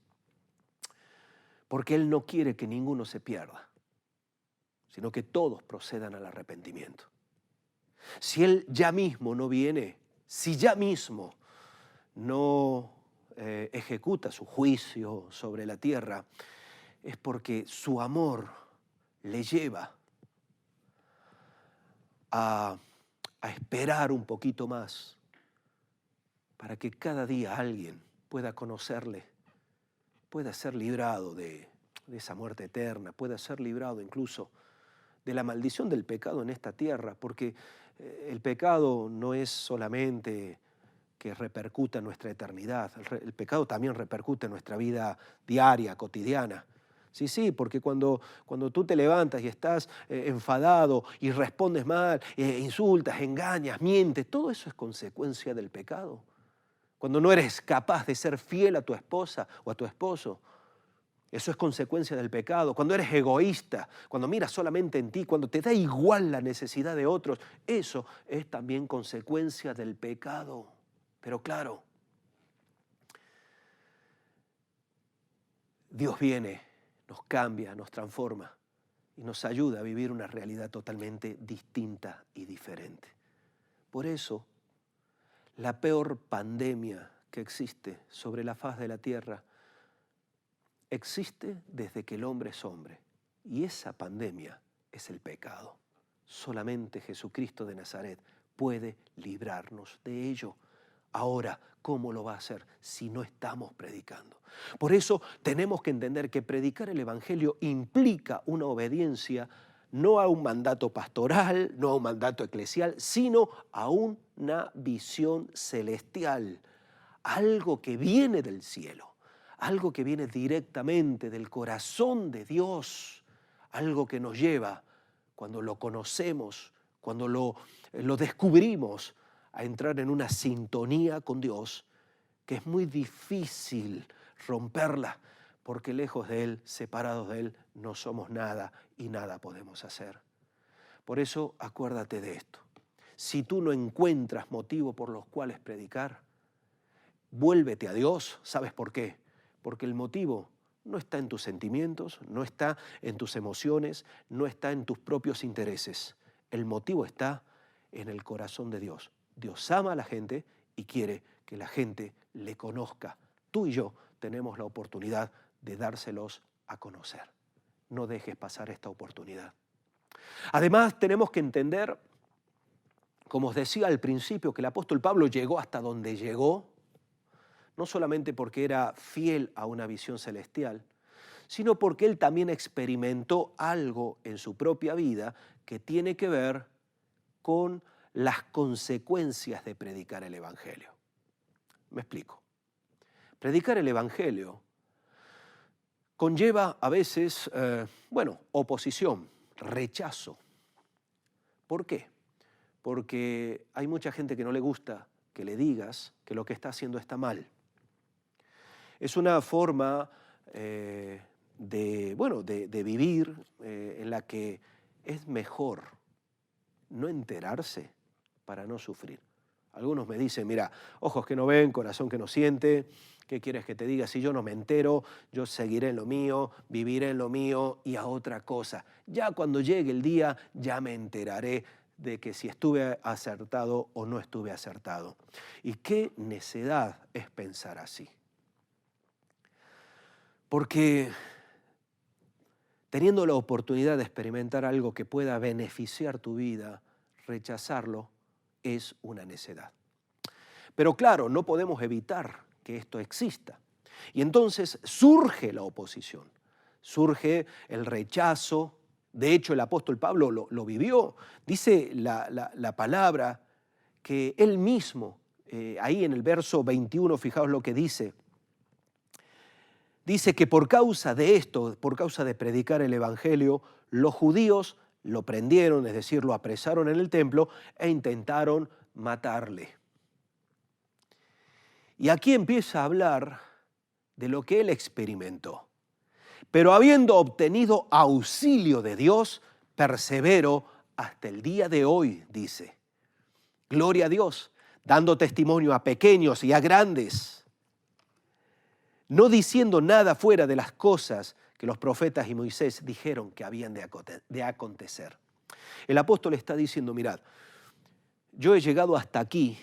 porque Él no quiere que ninguno se pierda, sino que todos procedan al arrepentimiento. Si Él ya mismo no viene, si ya mismo no ejecuta su juicio sobre la tierra, es porque su amor le lleva a esperar un poquito más para que cada día alguien pueda conocerle, pueda ser librado de esa muerte eterna, pueda ser librado incluso de la maldición del pecado en esta tierra, porque el pecado no es solamente que repercuta en nuestra eternidad, el pecado también repercute en nuestra vida diaria, cotidiana. Sí, porque cuando tú te levantas y estás enfadado y respondes mal, insultas, engañas, mientes, todo eso es consecuencia del pecado. Cuando no eres capaz de ser fiel a tu esposa o a tu esposo, Eso es consecuencia del pecado. Cuando eres egoísta, cuando miras solamente en ti, cuando te da igual la necesidad de otros, eso es también consecuencia del pecado. Pero claro, Dios viene, nos cambia, nos transforma y nos ayuda a vivir una realidad totalmente distinta y diferente. Por eso, la peor pandemia que existe sobre la faz de la tierra existe desde que el hombre es hombre. Y esa pandemia es el pecado. Solamente Jesucristo de Nazaret puede librarnos de ello. Ahora, ¿cómo lo va a hacer si no estamos predicando? Por eso tenemos que entender que predicar el Evangelio implica una obediencia no a un mandato pastoral, no a un mandato eclesial, sino a una visión celestial, algo que viene del cielo, algo que viene directamente del corazón de Dios, algo que nos lleva, cuando lo conocemos, cuando lo descubrimos, a entrar en una sintonía con Dios, que es muy difícil romperla, porque lejos de Él, separados de Él, no somos nada y nada podemos hacer. Por eso, acuérdate de esto. Si tú no encuentras motivo por los cuales predicar, vuélvete a Dios. ¿Sabes por qué? Porque el motivo no está en tus sentimientos, no está en tus emociones, no está en tus propios intereses. El motivo está en el corazón de Dios. Dios ama a la gente y quiere que la gente le conozca. Tú y yo tenemos la oportunidad de dárselos a conocer. No dejes pasar esta oportunidad. Además, tenemos que entender, como os decía al principio, que el apóstol Pablo llegó hasta donde llegó, no solamente porque era fiel a una visión celestial, sino porque él también experimentó algo en su propia vida que tiene que ver con las consecuencias de predicar el Evangelio. Me explico. Predicar el Evangelio conlleva a veces, oposición, rechazo. ¿Por qué? Porque hay mucha gente que no le gusta que le digas que lo que está haciendo está mal. Es una forma de vivir en la que es mejor no enterarse para no sufrir. Algunos me dicen, mira, ojos que no ven, corazón que no siente, ¿qué quieres que te diga? Si yo no me entero, yo seguiré en lo mío, viviré en lo mío y a otra cosa. Ya cuando llegue el día, ya me enteraré de que si estuve acertado o no estuve acertado. Y qué necedad es pensar así. Porque teniendo la oportunidad de experimentar algo que pueda beneficiar tu vida, rechazarlo es una necedad. Pero claro, no podemos evitar que esto exista. Y entonces surge la oposición, surge el rechazo. De hecho, el apóstol Pablo lo vivió. Dice la palabra que él mismo, ahí en el verso 21, fijaos lo que dice. Dice que por causa de esto, por causa de predicar el Evangelio, los judíos lo prendieron, es decir, lo apresaron en el templo e intentaron matarle. Y aquí empieza a hablar de lo que él experimentó. Pero habiendo obtenido auxilio de Dios, persevero hasta el día de hoy, dice. Gloria a Dios, dando testimonio a pequeños y a grandes, no diciendo nada fuera de las cosas que los profetas y Moisés dijeron que habían de acontecer. El apóstol está diciendo, mirad, yo he llegado hasta aquí,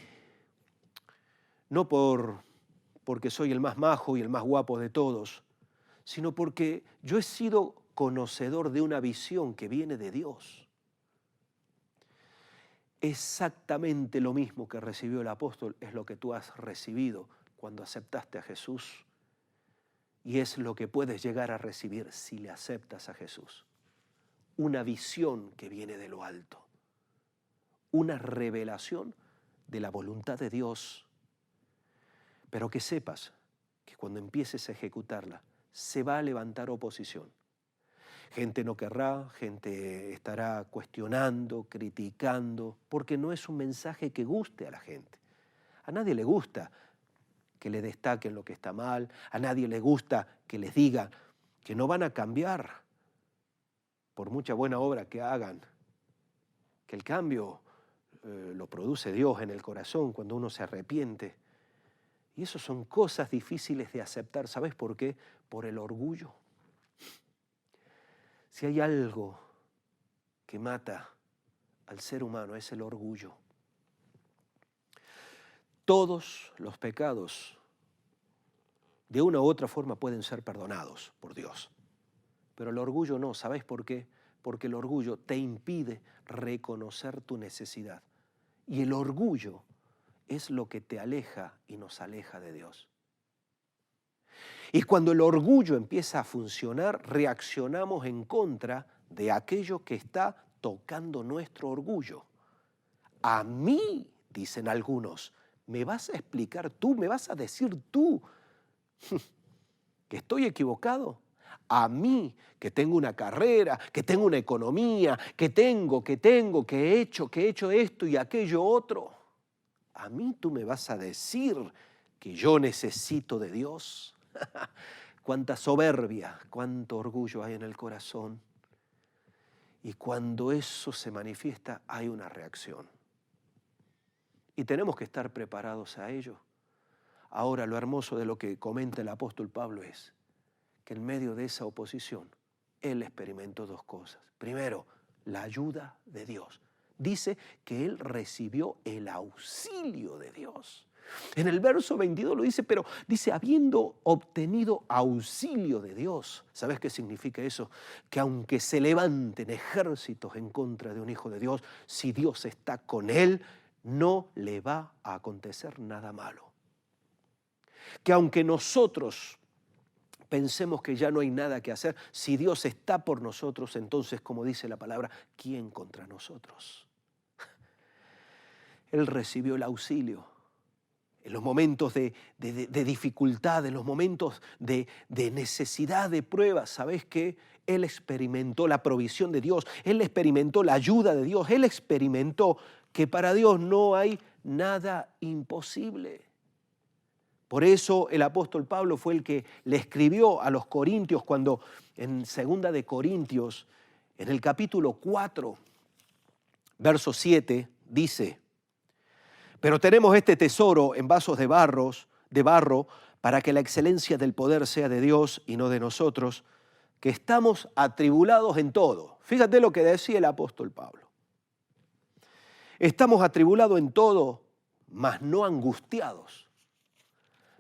no porque soy el más majo y el más guapo de todos, sino porque yo he sido conocedor de una visión que viene de Dios. Exactamente lo mismo que recibió el apóstol es lo que tú has recibido cuando aceptaste a Jesús. Y es lo que puedes llegar a recibir si le aceptas a Jesús. Una visión que viene de lo alto. Una revelación de la voluntad de Dios. Pero que sepas que cuando empieces a ejecutarla, se va a levantar oposición. Gente no querrá, gente estará cuestionando, criticando, porque no es un mensaje que guste a la gente. A nadie le gusta que le destaquen lo que está mal, a nadie le gusta que les digan que no van a cambiar por mucha buena obra que hagan, que el cambio lo produce Dios en el corazón cuando uno se arrepiente. Y eso son cosas difíciles de aceptar. ¿Sabes por qué? Por el orgullo. Si hay algo que mata al ser humano es el orgullo. Todos los pecados de una u otra forma pueden ser perdonados por Dios. Pero el orgullo no. ¿Sabes por qué? Porque el orgullo te impide reconocer tu necesidad. Y el orgullo es lo que te aleja y nos aleja de Dios. Y cuando el orgullo empieza a funcionar, reaccionamos en contra de aquello que está tocando nuestro orgullo. A mí, dicen algunos, ¿me vas a explicar tú? ¿Me vas a decir tú que estoy equivocado? A mí, que tengo una carrera, que tengo una economía, que he hecho esto y aquello otro. A mí tú me vas a decir que yo necesito de Dios. Cuánta soberbia, cuánto orgullo hay en el corazón. Y cuando eso se manifiesta, hay una reacción. Y tenemos que estar preparados a ello. Ahora, lo hermoso de lo que comenta el apóstol Pablo es que en medio de esa oposición, él experimentó dos cosas. Primero, la ayuda de Dios. Dice que él recibió el auxilio de Dios. En el verso 22 lo dice, pero dice, habiendo obtenido auxilio de Dios. ¿Sabes qué significa eso? Que aunque se levanten ejércitos en contra de un hijo de Dios, si Dios está con él, no le va a acontecer nada malo. Que aunque nosotros pensemos que ya no hay nada que hacer, si Dios está por nosotros, entonces, como dice la palabra, ¿quién contra nosotros? Él recibió el auxilio. En los momentos de dificultad, en los momentos de necesidad, de prueba, ¿sabes qué? Él experimentó la provisión de Dios, él experimentó la ayuda de Dios, él experimentó que para Dios no hay nada imposible. Por eso el apóstol Pablo fue el que le escribió a los corintios cuando en 2 de Corintios, en el capítulo 4, verso 7, dice: pero tenemos este tesoro en vasos de barro, para que la excelencia del poder sea de Dios y no de nosotros, que estamos atribulados en todo. Fíjate lo que decía el apóstol Pablo. Estamos atribulados en todo, mas no angustiados.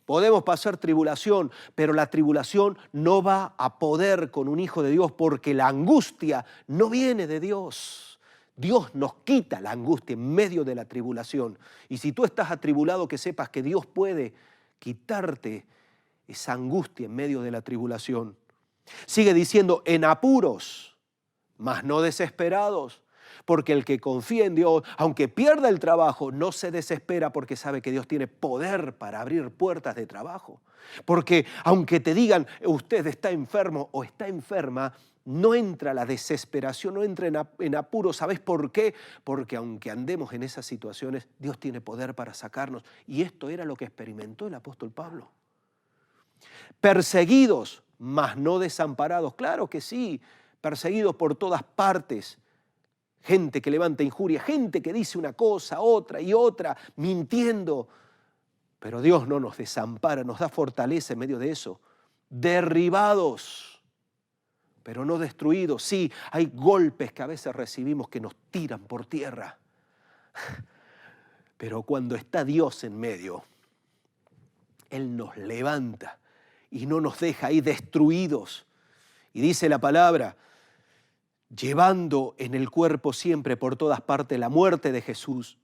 Podemos pasar tribulación, pero la tribulación no va a poder con un hijo de Dios, porque la angustia no viene de Dios. Dios nos quita la angustia en medio de la tribulación. Y si tú estás atribulado, que sepas que Dios puede quitarte esa angustia en medio de la tribulación. Sigue diciendo, en apuros, mas no desesperados, porque el que confía en Dios, aunque pierda el trabajo, no se desespera porque sabe que Dios tiene poder para abrir puertas de trabajo. Porque aunque te digan, usted está enfermo o está enferma, no entra la desesperación, no entra en apuro. ¿Sabes por qué? Porque aunque andemos en esas situaciones, Dios tiene poder para sacarnos. Y esto era lo que experimentó el apóstol Pablo. Perseguidos, mas no desamparados. Claro que sí, perseguidos por todas partes. Gente que levanta injuria, gente que dice una cosa, otra y otra, mintiendo. Pero Dios no nos desampara, nos da fortaleza en medio de eso. Derribados, pero no destruidos. Sí, hay golpes que a veces recibimos que nos tiran por tierra. Pero cuando está Dios en medio, Él nos levanta y no nos deja ahí destruidos. Y dice la palabra, llevando en el cuerpo siempre por todas partes la muerte de Jesús,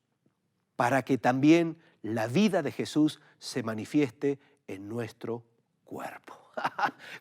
para que también la vida de Jesús se manifieste en nuestro cuerpo.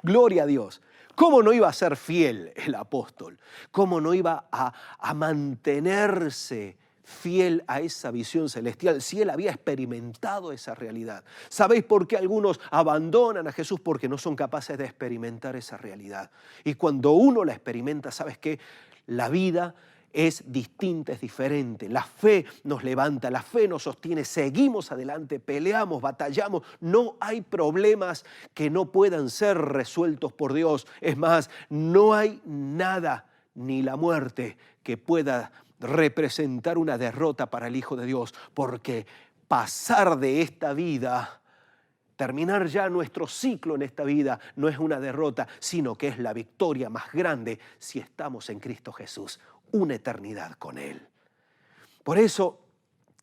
Gloria a Dios. ¿Cómo no iba a ser fiel el apóstol? ¿Cómo no iba a mantenerse fiel a esa visión celestial si él había experimentado esa realidad? ¿Sabéis por qué algunos abandonan a Jesús? Porque no son capaces de experimentar esa realidad. Y cuando uno la experimenta, ¿sabes qué? La vida es distinta, es diferente. La fe nos levanta, la fe nos sostiene, seguimos adelante, peleamos, batallamos. No hay problemas que no puedan ser resueltos por Dios. Es más, no hay nada, ni la muerte, que pueda representar una derrota para el Hijo de Dios, porque pasar de esta vida, terminar ya nuestro ciclo en esta vida, no es una derrota, sino que es la victoria más grande si estamos en Cristo Jesús, una eternidad con Él. Por eso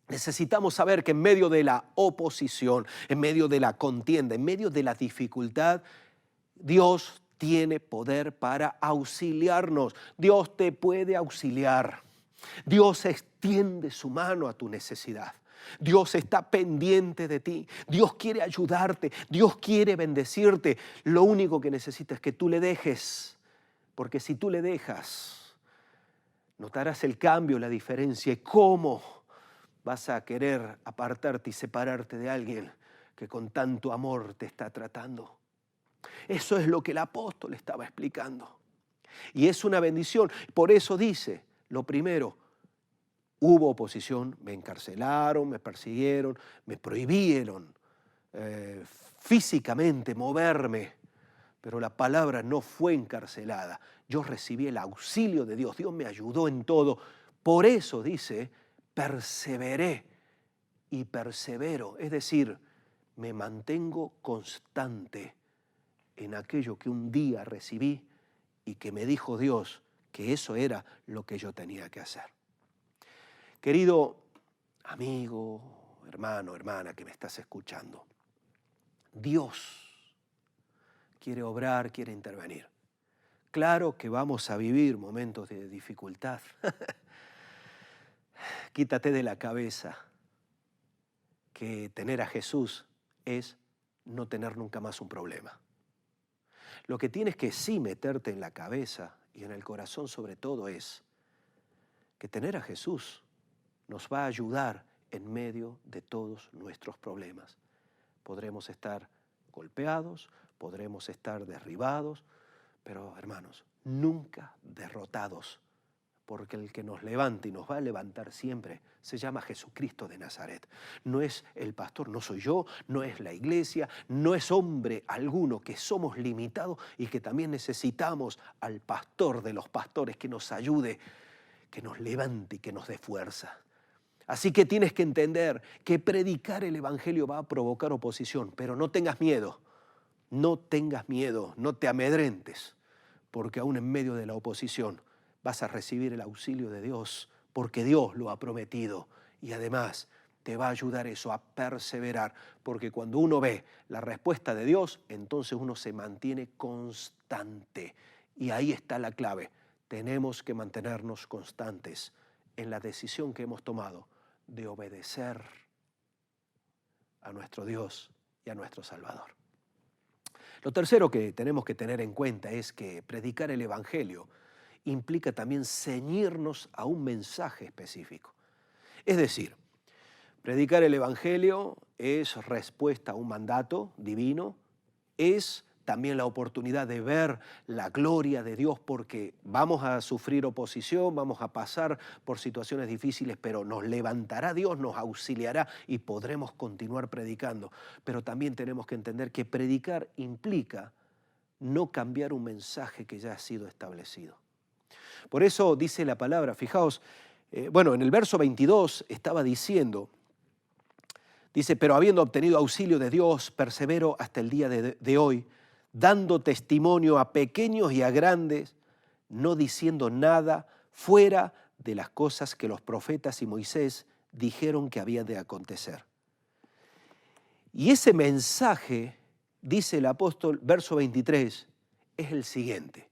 necesitamos saber que en medio de la oposición, en medio de la contienda, en medio de la dificultad, Dios tiene poder para auxiliarnos. Dios te puede auxiliar. Dios extiende su mano a tu necesidad. Dios está pendiente de ti. Dios quiere ayudarte. Dios quiere bendecirte. Lo único que necesitas es que tú le dejes. Porque si tú le dejas, notarás el cambio, la diferencia. ¿Cómo vas a querer apartarte y separarte de alguien que con tanto amor te está tratando? Eso es lo que el apóstol estaba explicando. Y es una bendición. Por eso dice, lo primero, hubo oposición, me encarcelaron, me persiguieron, me prohibieron físicamente moverme, pero la palabra no fue encarcelada. Yo recibí el auxilio de Dios, Dios me ayudó en todo. Por eso dice, perseveré y persevero, es decir, me mantengo constante en aquello que un día recibí y que me dijo Dios que eso era lo que yo tenía que hacer. Querido amigo, hermano, hermana que me estás escuchando, Dios quiere obrar, quiere intervenir. Claro que vamos a vivir momentos de dificultad. Quítate de la cabeza que tener a Jesús es no tener nunca más un problema. Lo que tienes que sí meterte en la cabeza y en el corazón sobre todo es que tener a Jesús nos va a ayudar en medio de todos nuestros problemas. Podremos estar golpeados, podremos estar derribados, pero hermanos, nunca derrotados, porque el que nos levanta y nos va a levantar siempre se llama Jesucristo de Nazaret. No es el pastor, no soy yo, no es la iglesia, no es hombre alguno, que somos limitados y que también necesitamos al pastor de los pastores que nos ayude, que nos levante y que nos dé fuerza. Así que tienes que entender que predicar el evangelio va a provocar oposición, pero no tengas miedo, no te amedrentes, porque aún en medio de la oposición vas a recibir el auxilio de Dios, porque Dios lo ha prometido y además te va a ayudar eso a perseverar, porque cuando uno ve la respuesta de Dios, entonces uno se mantiene constante y ahí está la clave. Tenemos que mantenernos constantes en la decisión que hemos tomado de obedecer a nuestro Dios y a nuestro Salvador. Lo tercero que tenemos que tener en cuenta es que predicar el evangelio implica también ceñirnos a un mensaje específico. Es decir, predicar el evangelio es respuesta a un mandato divino, es también la oportunidad de ver la gloria de Dios, porque vamos a sufrir oposición, vamos a pasar por situaciones difíciles, pero nos levantará Dios, nos auxiliará y podremos continuar predicando. Pero también tenemos que entender que predicar implica no cambiar un mensaje que ya ha sido establecido. Por eso dice la palabra, fijaos, en el verso 22 estaba diciendo, dice, pero habiendo obtenido auxilio de Dios, persevero hasta el día de hoy, dando testimonio a pequeños y a grandes, no diciendo nada fuera de las cosas que los profetas y Moisés dijeron que habían de acontecer. Y ese mensaje, dice el apóstol, verso 23, es el siguiente,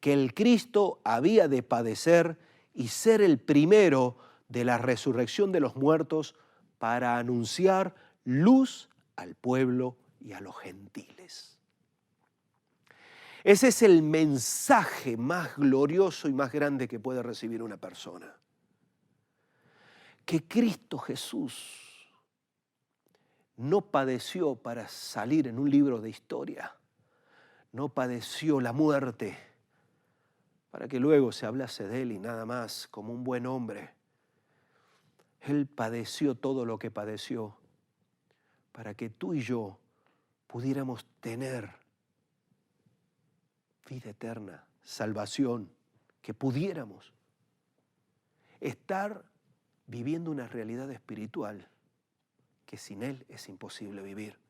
que el Cristo había de padecer y ser el primero de la resurrección de los muertos para anunciar luz al pueblo y a los gentiles. Ese es el mensaje más glorioso y más grande que puede recibir una persona. Que Cristo Jesús no padeció para salir en un libro de historia, no padeció la muerte para que luego se hablase de Él y nada más, como un buen hombre. Él padeció todo lo que padeció para que tú y yo pudiéramos tener vida eterna, salvación, que pudiéramos estar viviendo una realidad espiritual que sin Él es imposible vivir.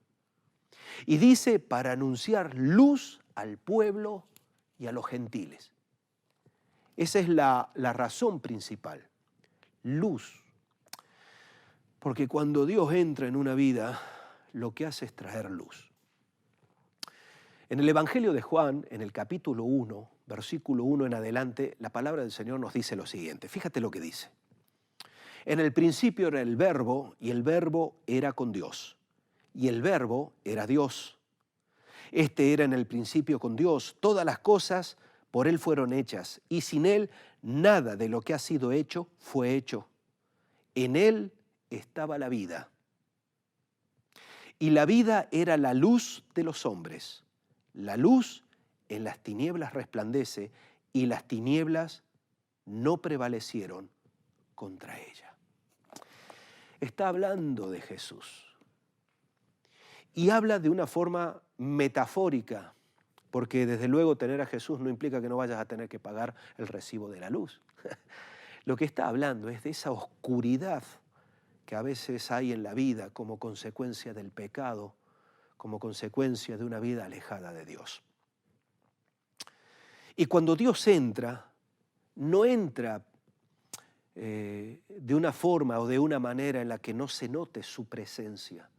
Y dice, para anunciar luz al pueblo y a los gentiles. Esa es la razón principal, luz. Porque cuando Dios entra en una vida, lo que hace es traer luz. En el Evangelio de Juan, en el capítulo 1, versículo 1 en adelante, la palabra del Señor nos dice lo siguiente. Fíjate lo que dice. En el principio era el Verbo, y el Verbo era con Dios, y el Verbo era Dios. Este era en el principio con Dios. Todas las cosas por Él fueron hechas, y sin Él nada de lo que ha sido hecho fue hecho. En Él estaba la vida, y la vida era la luz de los hombres. La luz en las tinieblas resplandece, y las tinieblas no prevalecieron contra ella. Está hablando de Jesús. Y habla de una forma metafórica, porque desde luego tener a Jesús no implica que no vayas a tener que pagar el recibo de la luz. Lo que está hablando es de esa oscuridad que a veces hay en la vida como consecuencia del pecado, como consecuencia de una vida alejada de Dios. Y cuando Dios entra, no entra de una forma o de una manera en la que no se note su presencia.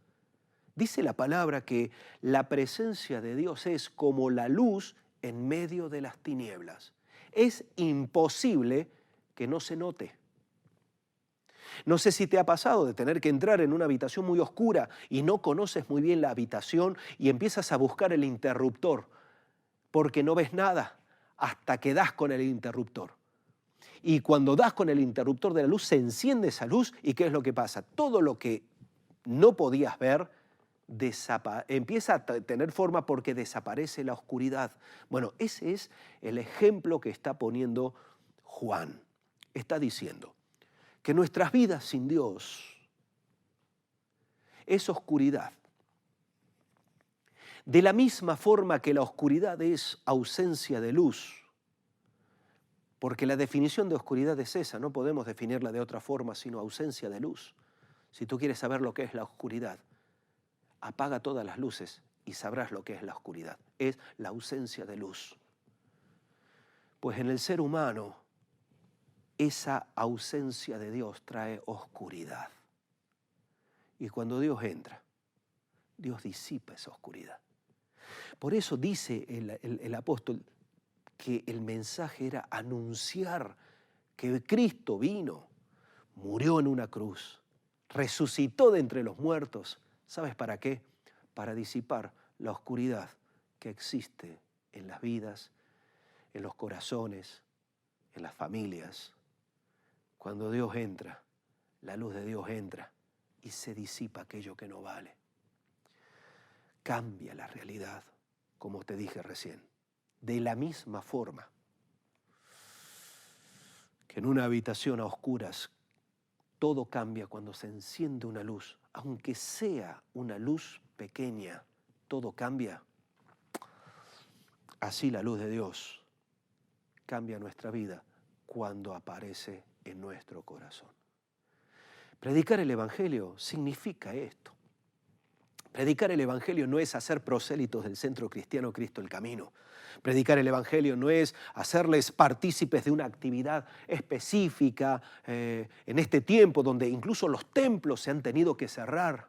Dice la palabra que la presencia de Dios es como la luz en medio de las tinieblas. Es imposible que no se note. No sé si te ha pasado de tener que entrar en una habitación muy oscura y no conoces muy bien la habitación y empiezas a buscar el interruptor porque no ves nada hasta que das con el interruptor. Y cuando das con el interruptor de la luz, se enciende esa luz y ¿qué es lo que pasa? Todo lo que no podías ver empieza a tener forma porque desaparece la oscuridad. Bueno, ese es el ejemplo que está poniendo Juan. Está diciendo que nuestras vidas sin Dios es oscuridad. De la misma forma que la oscuridad es ausencia de luz, porque la definición de oscuridad es esa, no podemos definirla de otra forma sino ausencia de luz. Si tú quieres saber lo que es la oscuridad, apaga todas las luces y sabrás lo que es la oscuridad. Es la ausencia de luz. Pues en el ser humano, esa ausencia de Dios trae oscuridad. Y cuando Dios entra, Dios disipa esa oscuridad. Por eso dice el apóstol que el mensaje era anunciar que Cristo vino, murió en una cruz, resucitó de entre los muertos. ¿Sabes para qué? Para disipar la oscuridad que existe en las vidas, en los corazones, en las familias. Cuando Dios entra, la luz de Dios entra y se disipa aquello que no vale. Cambia la realidad, como te dije recién. De la misma forma que en una habitación a oscuras todo cambia cuando se enciende una luz, aunque sea una luz pequeña, todo cambia. Así la luz de Dios cambia nuestra vida cuando aparece en nuestro corazón. Predicar el Evangelio significa esto. Predicar el Evangelio no es hacer prosélitos del Centro Cristiano Cristo el Camino. Predicar el Evangelio no es hacerles partícipes de una actividad específica en este tiempo donde incluso los templos se han tenido que cerrar.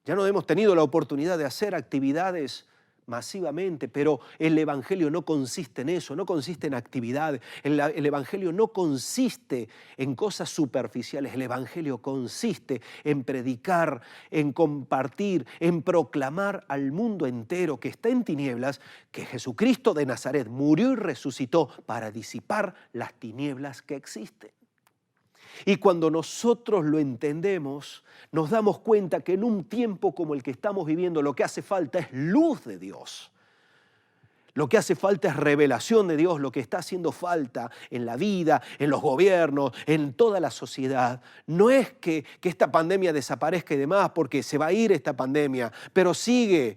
Ya no hemos tenido la oportunidad de hacer actividades masivamente, pero el Evangelio no consiste en eso, no consiste en actividades. El Evangelio no consiste en cosas superficiales. El Evangelio consiste en predicar, en compartir, en proclamar al mundo entero que está en tinieblas que Jesucristo de Nazaret murió y resucitó para disipar las tinieblas que existen. Y cuando nosotros lo entendemos, nos damos cuenta que en un tiempo como el que estamos viviendo, lo que hace falta es luz de Dios. Lo que hace falta es revelación de Dios, lo que está haciendo falta en la vida, en los gobiernos, en toda la sociedad. No es que esta pandemia desaparezca y demás, porque se va a ir esta pandemia, pero siguen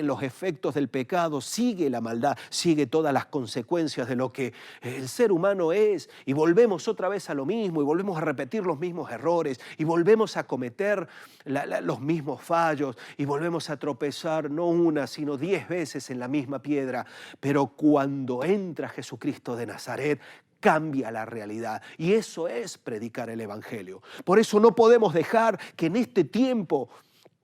los efectos del pecado, sigue la maldad, sigue todas las consecuencias de lo que el ser humano es, y volvemos otra vez a lo mismo, y volvemos a repetir los mismos errores, y volvemos a cometer los mismos fallos, y volvemos a tropezar no una, sino 10 veces en la misma piedra. Pero cuando entra Jesucristo de Nazaret, cambia la realidad. Y eso es predicar el Evangelio. Por eso no podemos dejar que en este tiempo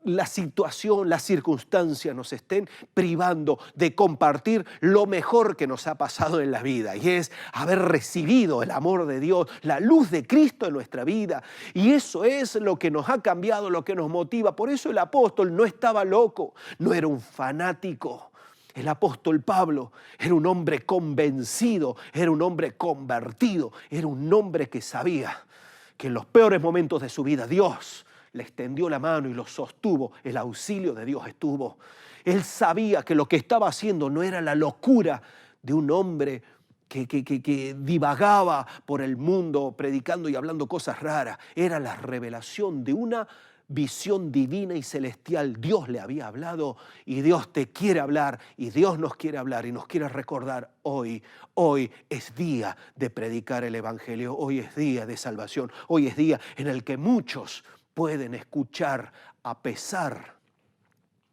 la situación, las circunstancias nos estén privando de compartir lo mejor que nos ha pasado en la vida, y es haber recibido el amor de Dios, la luz de Cristo en nuestra vida. Y eso es lo que nos ha cambiado, lo que nos motiva. Por eso el apóstol no estaba loco, no era un fanático. El apóstol Pablo era un hombre convencido, era un hombre convertido, era un hombre que sabía que en los peores momentos de su vida Dios le extendió la mano y lo sostuvo, el auxilio de Dios estuvo. Él sabía que lo que estaba haciendo no era la locura de un hombre que divagaba por el mundo predicando y hablando cosas raras, era la revelación de una visión divina y celestial. Dios le había hablado y Dios te quiere hablar y Dios nos quiere hablar y nos quiere recordar hoy. Hoy es día de predicar el Evangelio, hoy es día de salvación, hoy es día en el que muchos pueden escuchar a pesar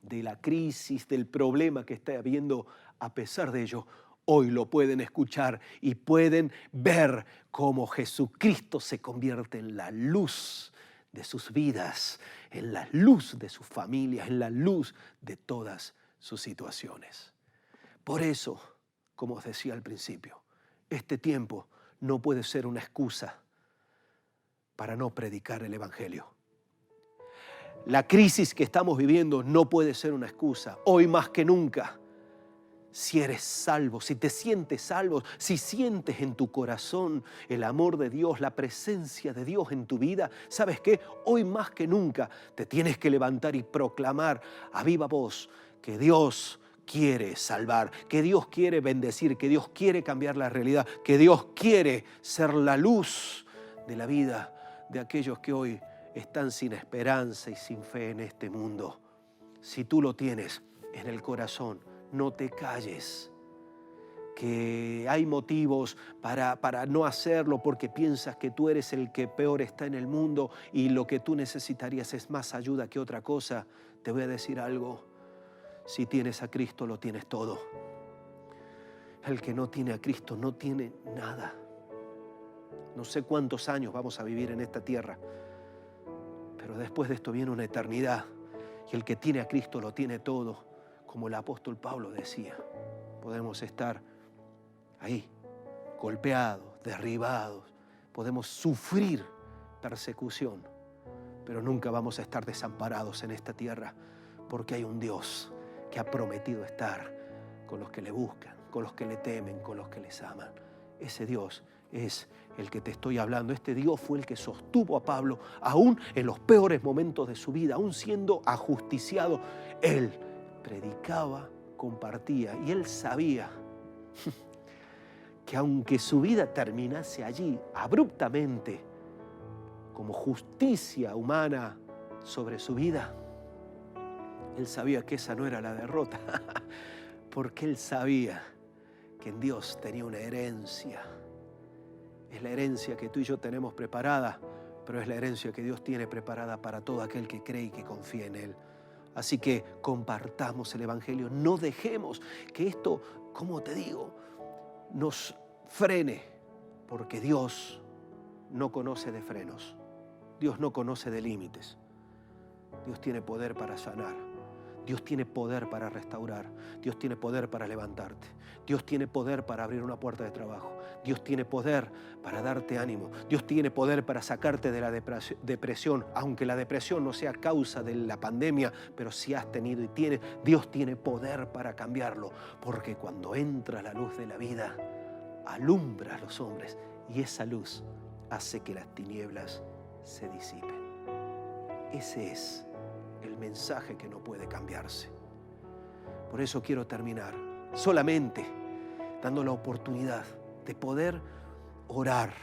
de la crisis, del problema que está habiendo, a pesar de ello. Hoy lo pueden escuchar y pueden ver cómo Jesucristo se convierte en la luz de sus vidas, en la luz de sus familias, en la luz de todas sus situaciones. Por eso, como os decía al principio, este tiempo no puede ser una excusa para no predicar el Evangelio. La crisis que estamos viviendo no puede ser una excusa. Hoy más que nunca, si eres salvo, si te sientes salvo, si sientes en tu corazón el amor de Dios, la presencia de Dios en tu vida, ¿sabes qué? Hoy más que nunca te tienes que levantar y proclamar a viva voz que Dios quiere salvar, que Dios quiere bendecir, que Dios quiere cambiar la realidad, que Dios quiere ser la luz de la vida de aquellos que hoy están sin esperanza y sin fe en este mundo. Si tú lo tienes en el corazón, no te calles, que hay motivos para no hacerlo porque piensas que tú eres el que peor está en el mundo y lo que tú necesitarías es más ayuda que otra cosa. Te voy a decir algo, si tienes a Cristo lo tienes todo. El que no tiene a Cristo no tiene nada. No sé cuántos años vamos a vivir en esta tierra, pero después de esto viene una eternidad y el que tiene a Cristo lo tiene todo. Como el apóstol Pablo decía, podemos estar ahí, golpeados, derribados, podemos sufrir persecución, pero nunca vamos a estar desamparados en esta tierra, porque hay un Dios que ha prometido estar con los que le buscan, con los que le temen, con los que les aman. Ese Dios es el que te estoy hablando. Este Dios fue el que sostuvo a Pablo, aún en los peores momentos de su vida, aún siendo ajusticiado. Él predicaba, compartía y él sabía que aunque su vida terminase allí abruptamente como justicia humana sobre su vida, él sabía que esa no era la derrota, porque él sabía que en Dios tenía una herencia. Es la herencia que tú y yo tenemos preparada, pero es la herencia que Dios tiene preparada para todo aquel que cree y que confía en Él. Así que compartamos el Evangelio, no dejemos que esto, como te digo, nos frene, porque Dios no conoce de frenos, Dios no conoce de límites. Dios tiene poder para sanar, Dios tiene poder para restaurar, Dios tiene poder para levantarte, Dios tiene poder para abrir una puerta de trabajo, Dios tiene poder para darte ánimo, Dios tiene poder para sacarte de la depresión, aunque la depresión no sea causa de la pandemia, pero si has tenido y tienes, Dios tiene poder para cambiarlo, porque cuando entra la luz de la vida, alumbra a los hombres y esa luz hace que las tinieblas se disipen. Ese es el mensaje que no puede cambiarse. Por eso quiero terminar solamente dando la oportunidad de poder orar.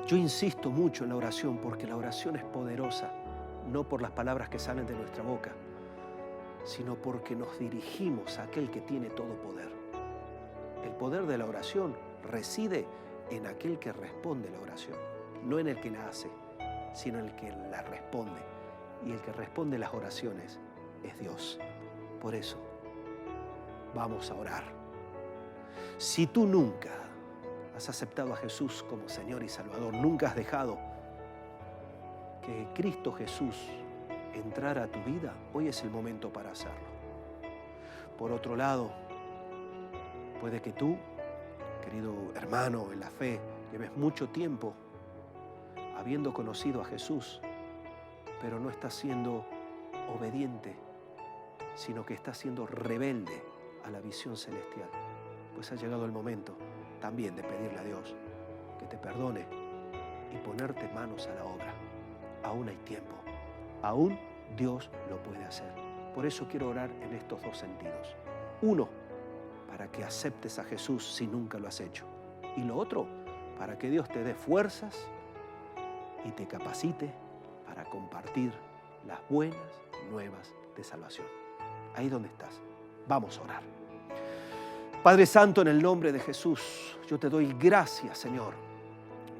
Yo insisto mucho en la oración porque la oración es poderosa, no por las palabras que salen de nuestra boca, sino porque nos dirigimos a aquel que tiene todo poder. El poder de la oración reside en aquel que responde la oración, no en el que la hace, sino en el que la responde. Y el que responde las oraciones es Dios. Por eso, vamos a orar. Si tú nunca has aceptado a Jesús como Señor y Salvador, nunca has dejado que Cristo Jesús entrara a tu vida, hoy es el momento para hacerlo. Por otro lado, puede que tú, querido hermano en la fe, lleves mucho tiempo habiendo conocido a Jesús, pero no estás siendo obediente, sino que estás siendo rebelde a la visión celestial. Pues ha llegado el momento también de pedirle a Dios que te perdone y ponerte manos a la obra. Aún hay tiempo, aún Dios lo puede hacer. Por eso quiero orar en estos dos sentidos. Uno, para que aceptes a Jesús si nunca lo has hecho. Y lo otro, para que Dios te dé fuerzas y te capacite para compartir las buenas nuevas de salvación. Ahí donde estás, vamos a orar. Padre Santo, en el nombre de Jesús, yo te doy gracias, Señor,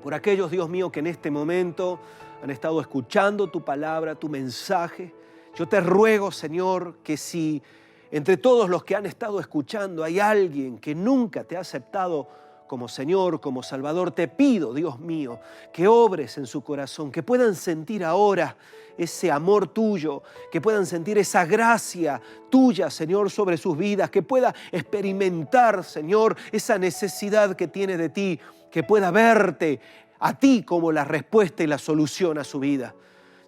por aquellos, Dios mío, que en este momento han estado escuchando tu palabra, tu mensaje. Yo te ruego, Señor, que si entre todos los que han estado escuchando hay alguien que nunca te ha aceptado como Señor, como Salvador, te pido, Dios mío, que obres en su corazón, que puedan sentir ahora ese amor tuyo, que puedan sentir esa gracia tuya, Señor, sobre sus vidas, que pueda experimentar, Señor, esa necesidad que tiene de ti, que pueda verte a ti como la respuesta y la solución a su vida.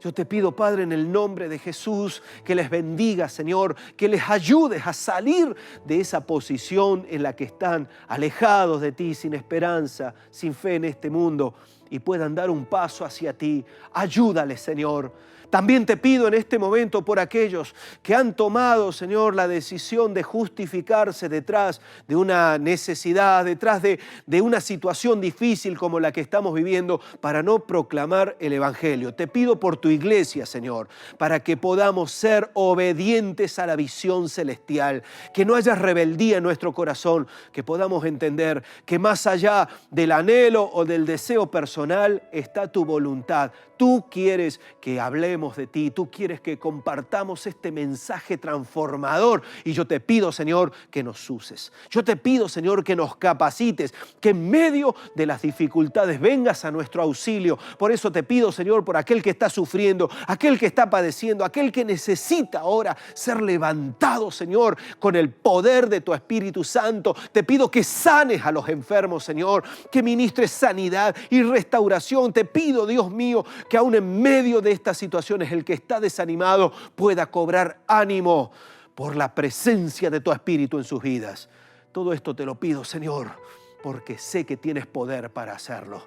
Yo te pido, Padre, en el nombre de Jesús, que les bendiga, Señor, que les ayudes a salir de esa posición en la que están alejados de ti, sin esperanza, sin fe en este mundo, y puedan dar un paso hacia ti. Ayúdales, Señor. También te pido en este momento por aquellos que han tomado, Señor, la decisión de justificarse detrás de una necesidad, detrás de una situación difícil como la que estamos viviendo, para no proclamar el Evangelio. Te pido por tu iglesia, Señor, para que podamos ser obedientes a la visión celestial, que no haya rebeldía en nuestro corazón, que podamos entender que más allá del anhelo o del deseo personal está tu voluntad. Tú quieres que hablemos de ti, tú quieres que compartamos este mensaje transformador, y yo te pido, Señor, que nos uses. Yo te pido, Señor, que nos capacites, que en medio de las dificultades vengas a nuestro auxilio. Por eso te pido, Señor, por aquel que está sufriendo, aquel que está padeciendo, aquel que necesita ahora ser levantado, Señor, con el poder de tu Espíritu Santo. Te pido que sanes a los enfermos, Señor, que ministres sanidad y restauración. Te pido, Dios mío, que aún en medio de estas situaciones el que está desanimado pueda cobrar ánimo por la presencia de tu Espíritu en sus vidas. Todo esto te lo pido, Señor, porque sé que tienes poder para hacerlo.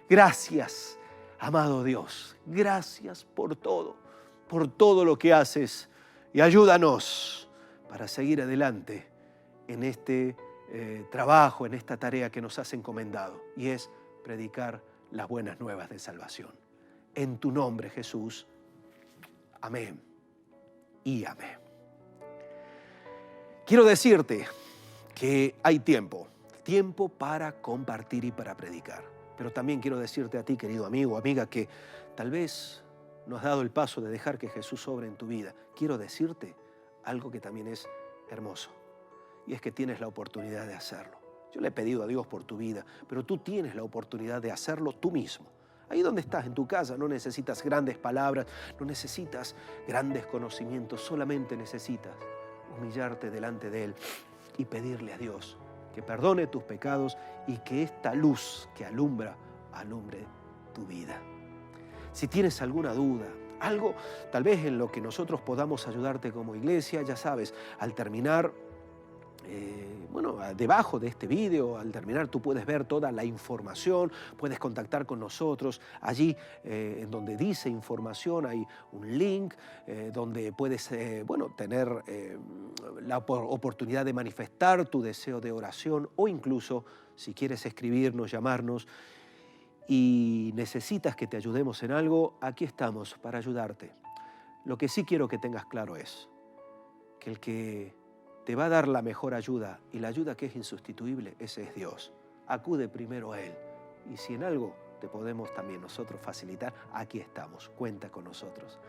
Gracias, amado Dios. Gracias por todo lo que haces, y ayúdanos para seguir adelante en este trabajo, en esta tarea que nos has encomendado, y es predicar las buenas nuevas de salvación. En tu nombre, Jesús. Amén y amén. Quiero decirte que hay tiempo para compartir y para predicar. Pero también quiero decirte a ti, querido amigo o amiga, que tal vez no has dado el paso de dejar que Jesús obre en tu vida. Quiero decirte algo que también es hermoso, y es que tienes la oportunidad de hacerlo. Yo le he pedido a Dios por tu vida, pero tú tienes la oportunidad de hacerlo tú mismo. Ahí donde estás, en tu casa, no necesitas grandes palabras, no necesitas grandes conocimientos, solamente necesitas humillarte delante de Él y pedirle a Dios que perdone tus pecados y que esta luz que alumbre tu vida. Si tienes alguna duda, algo tal vez en lo que nosotros podamos ayudarte como iglesia, ya sabes, al terminar bueno, debajo de este video, al terminar, tú puedes ver toda la información, puedes contactar con nosotros. Allí, en donde dice información, hay un link donde puedes, bueno, tener la oportunidad de manifestar tu deseo de oración, o incluso, si quieres escribirnos, llamarnos y necesitas que te ayudemos en algo, aquí estamos para ayudarte. Lo que sí quiero que tengas claro es que el que te va a dar la mejor ayuda, y la ayuda que es insustituible, ese es Dios. Acude primero a Él, y si en algo te podemos también nosotros facilitar, aquí estamos, cuenta con nosotros.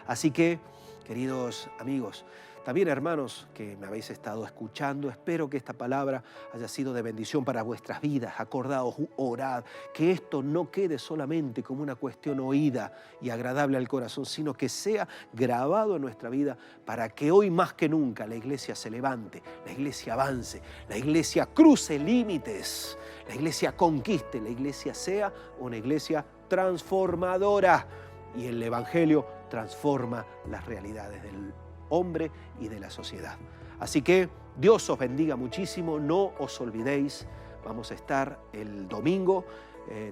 Así que, queridos amigos, también hermanos que me habéis estado escuchando, espero que esta palabra haya sido de bendición para vuestras vidas. Acordaos, orad, que esto no quede solamente como una cuestión oída y agradable al corazón, sino que sea grabado en nuestra vida para que hoy más que nunca la iglesia se levante, la iglesia avance, la iglesia cruce límites, la iglesia conquiste, la iglesia sea una iglesia transformadora, y el Evangelio transforma las realidades del hombre y de la sociedad. Así que Dios os bendiga muchísimo, no os olvidéis, vamos a estar el domingo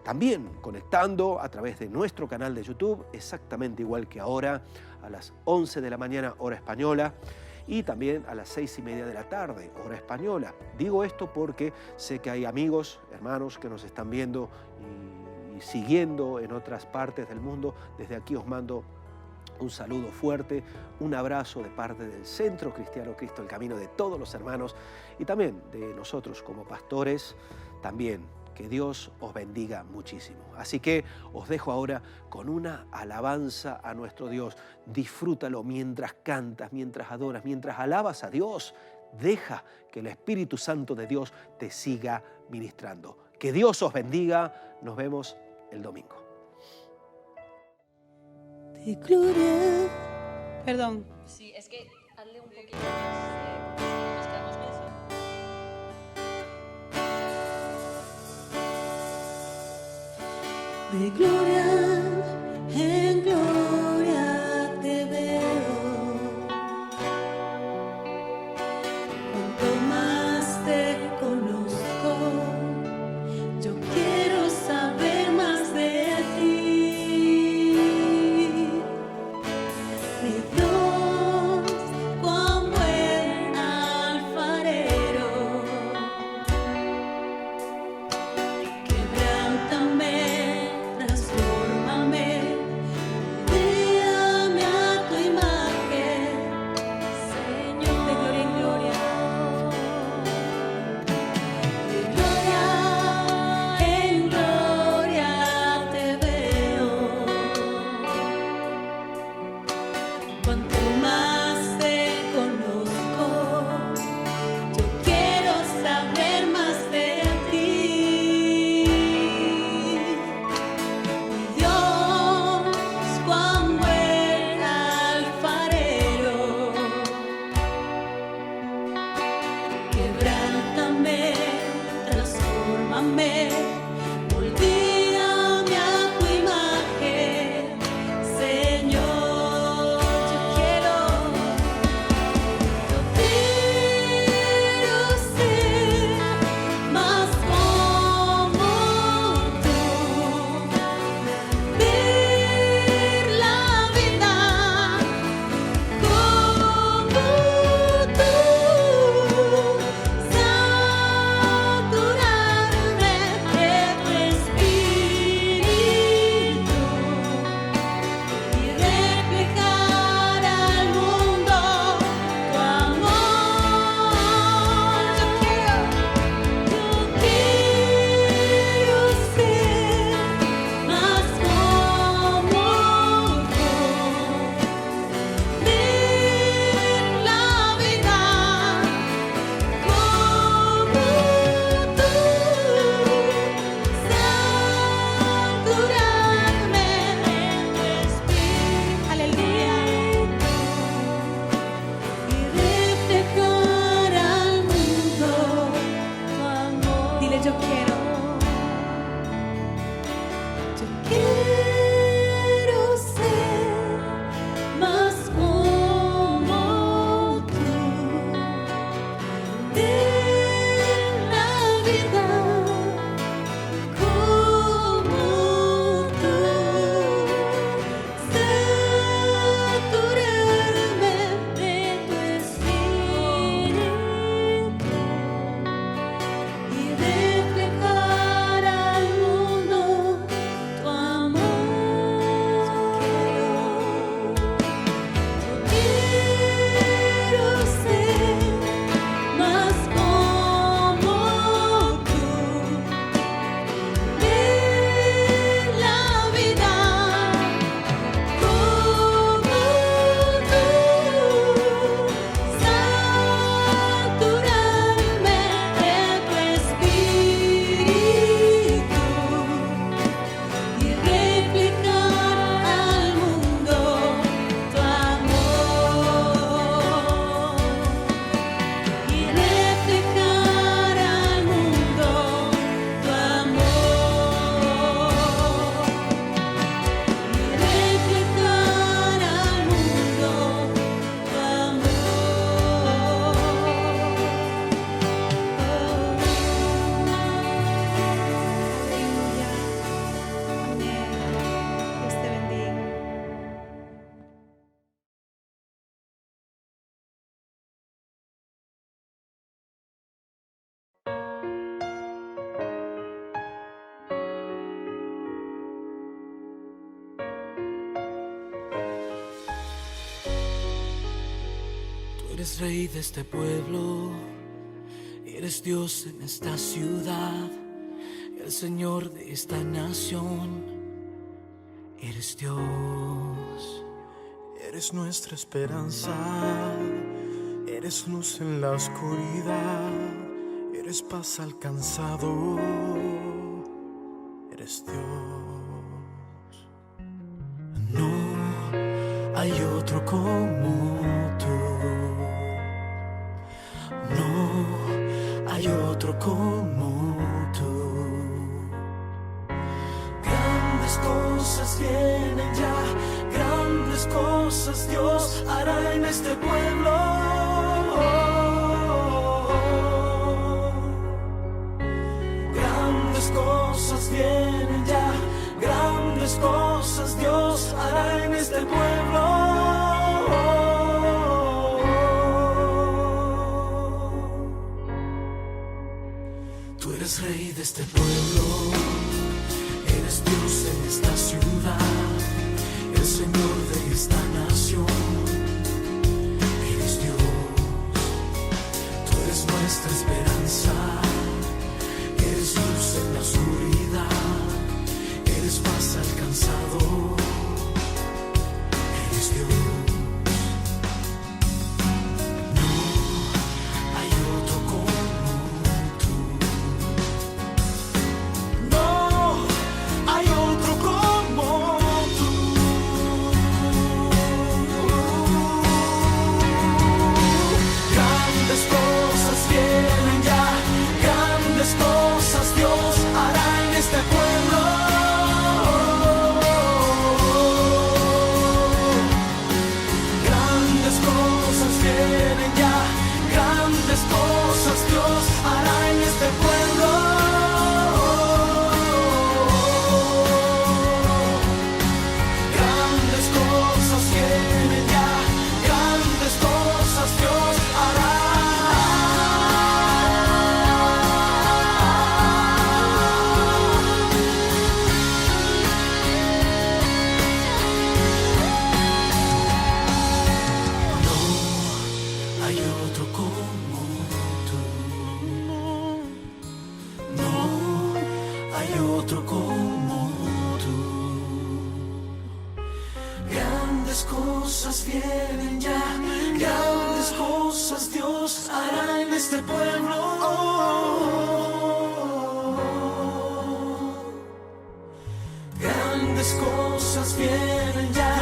también conectando a través de nuestro canal de YouTube, exactamente igual que ahora, a las 11 de la mañana, hora española, y también a las 6:30 de la tarde, hora española. Digo esto porque sé que hay amigos, hermanos que nos están viendo y siguiendo en otras partes del mundo. Desde aquí os mando un saludo fuerte, un abrazo de parte del Centro Cristiano Cristo el Camino, de todos los hermanos y también de nosotros como pastores. También que Dios os bendiga muchísimo. Así que os dejo ahora con una alabanza a nuestro Dios. Disfrútalo mientras cantas, mientras adoras, mientras alabas a Dios. Deja que el Espíritu Santo de Dios te siga ministrando. Que Dios os bendiga. Nos vemos el domingo. De gloria. Perdón. Sí, es que hazle un poquito más, nos quedamos con eso. De gloria en gloria te veo, cuanto más te conozco, yo quiero saber más de ti. Mi Dios, cuán buen alfarero, quebrántame, transfórmame, déame a tu imagen, Señor. De gloria en gloria, de gloria en gloria te veo, cuanto más te conozco, yo quiero saber más de ti. Mi Dios, cuán buen alfarero, quebrántame, transfórmame, moldéame a tu imagen, Señor. Yo quiero ser más como tú, ver la vida como tú, saturarme de tu espíritu y reflejar al mundo tu amor. Yo quiero ser más como tú, ver la vida como tú, saturarme de tu espíritu. Aleluya. Y reflejar al mundo tu amor. Dile, yo quiero. Yo quiero ser más como tú. eres rey de este pueblo, eres Dios en esta ciudad, el Señor de esta nación, eres Dios. Eres nuestra esperanza, eres luz en la oscuridad, eres paz al cansado, eres Dios. No hay otro como tú, no hay otro como tú. Grandes cosas vienen ya, grandes cosas Dios hará en este pueblo. Grandes cosas vienen ya, grandes cosas Dios hará en este pueblo. Tú eres rey de este pueblo, eres Dios en esta ciudad, el Señor de esta nación, eres Dios. Tú eres nuestra esperanza, eres luz en la oscuridad, eres paz al cansado, eres Dios. No hay otro como tú, no hay otro como tú. Grandes cosas vienen ya, grandes cosas Dios hará en este pueblo. Grandes cosas vienen ya, grandes cosas Dios hará en este pueblo. Grandes cosas vienen ya, grandes cosas Dios hará. No hay otro como tú, no hay otro como tú. Grandes cosas vienen ya, grandes cosas Dios hará en este pueblo. Grandes cosas vienen ya,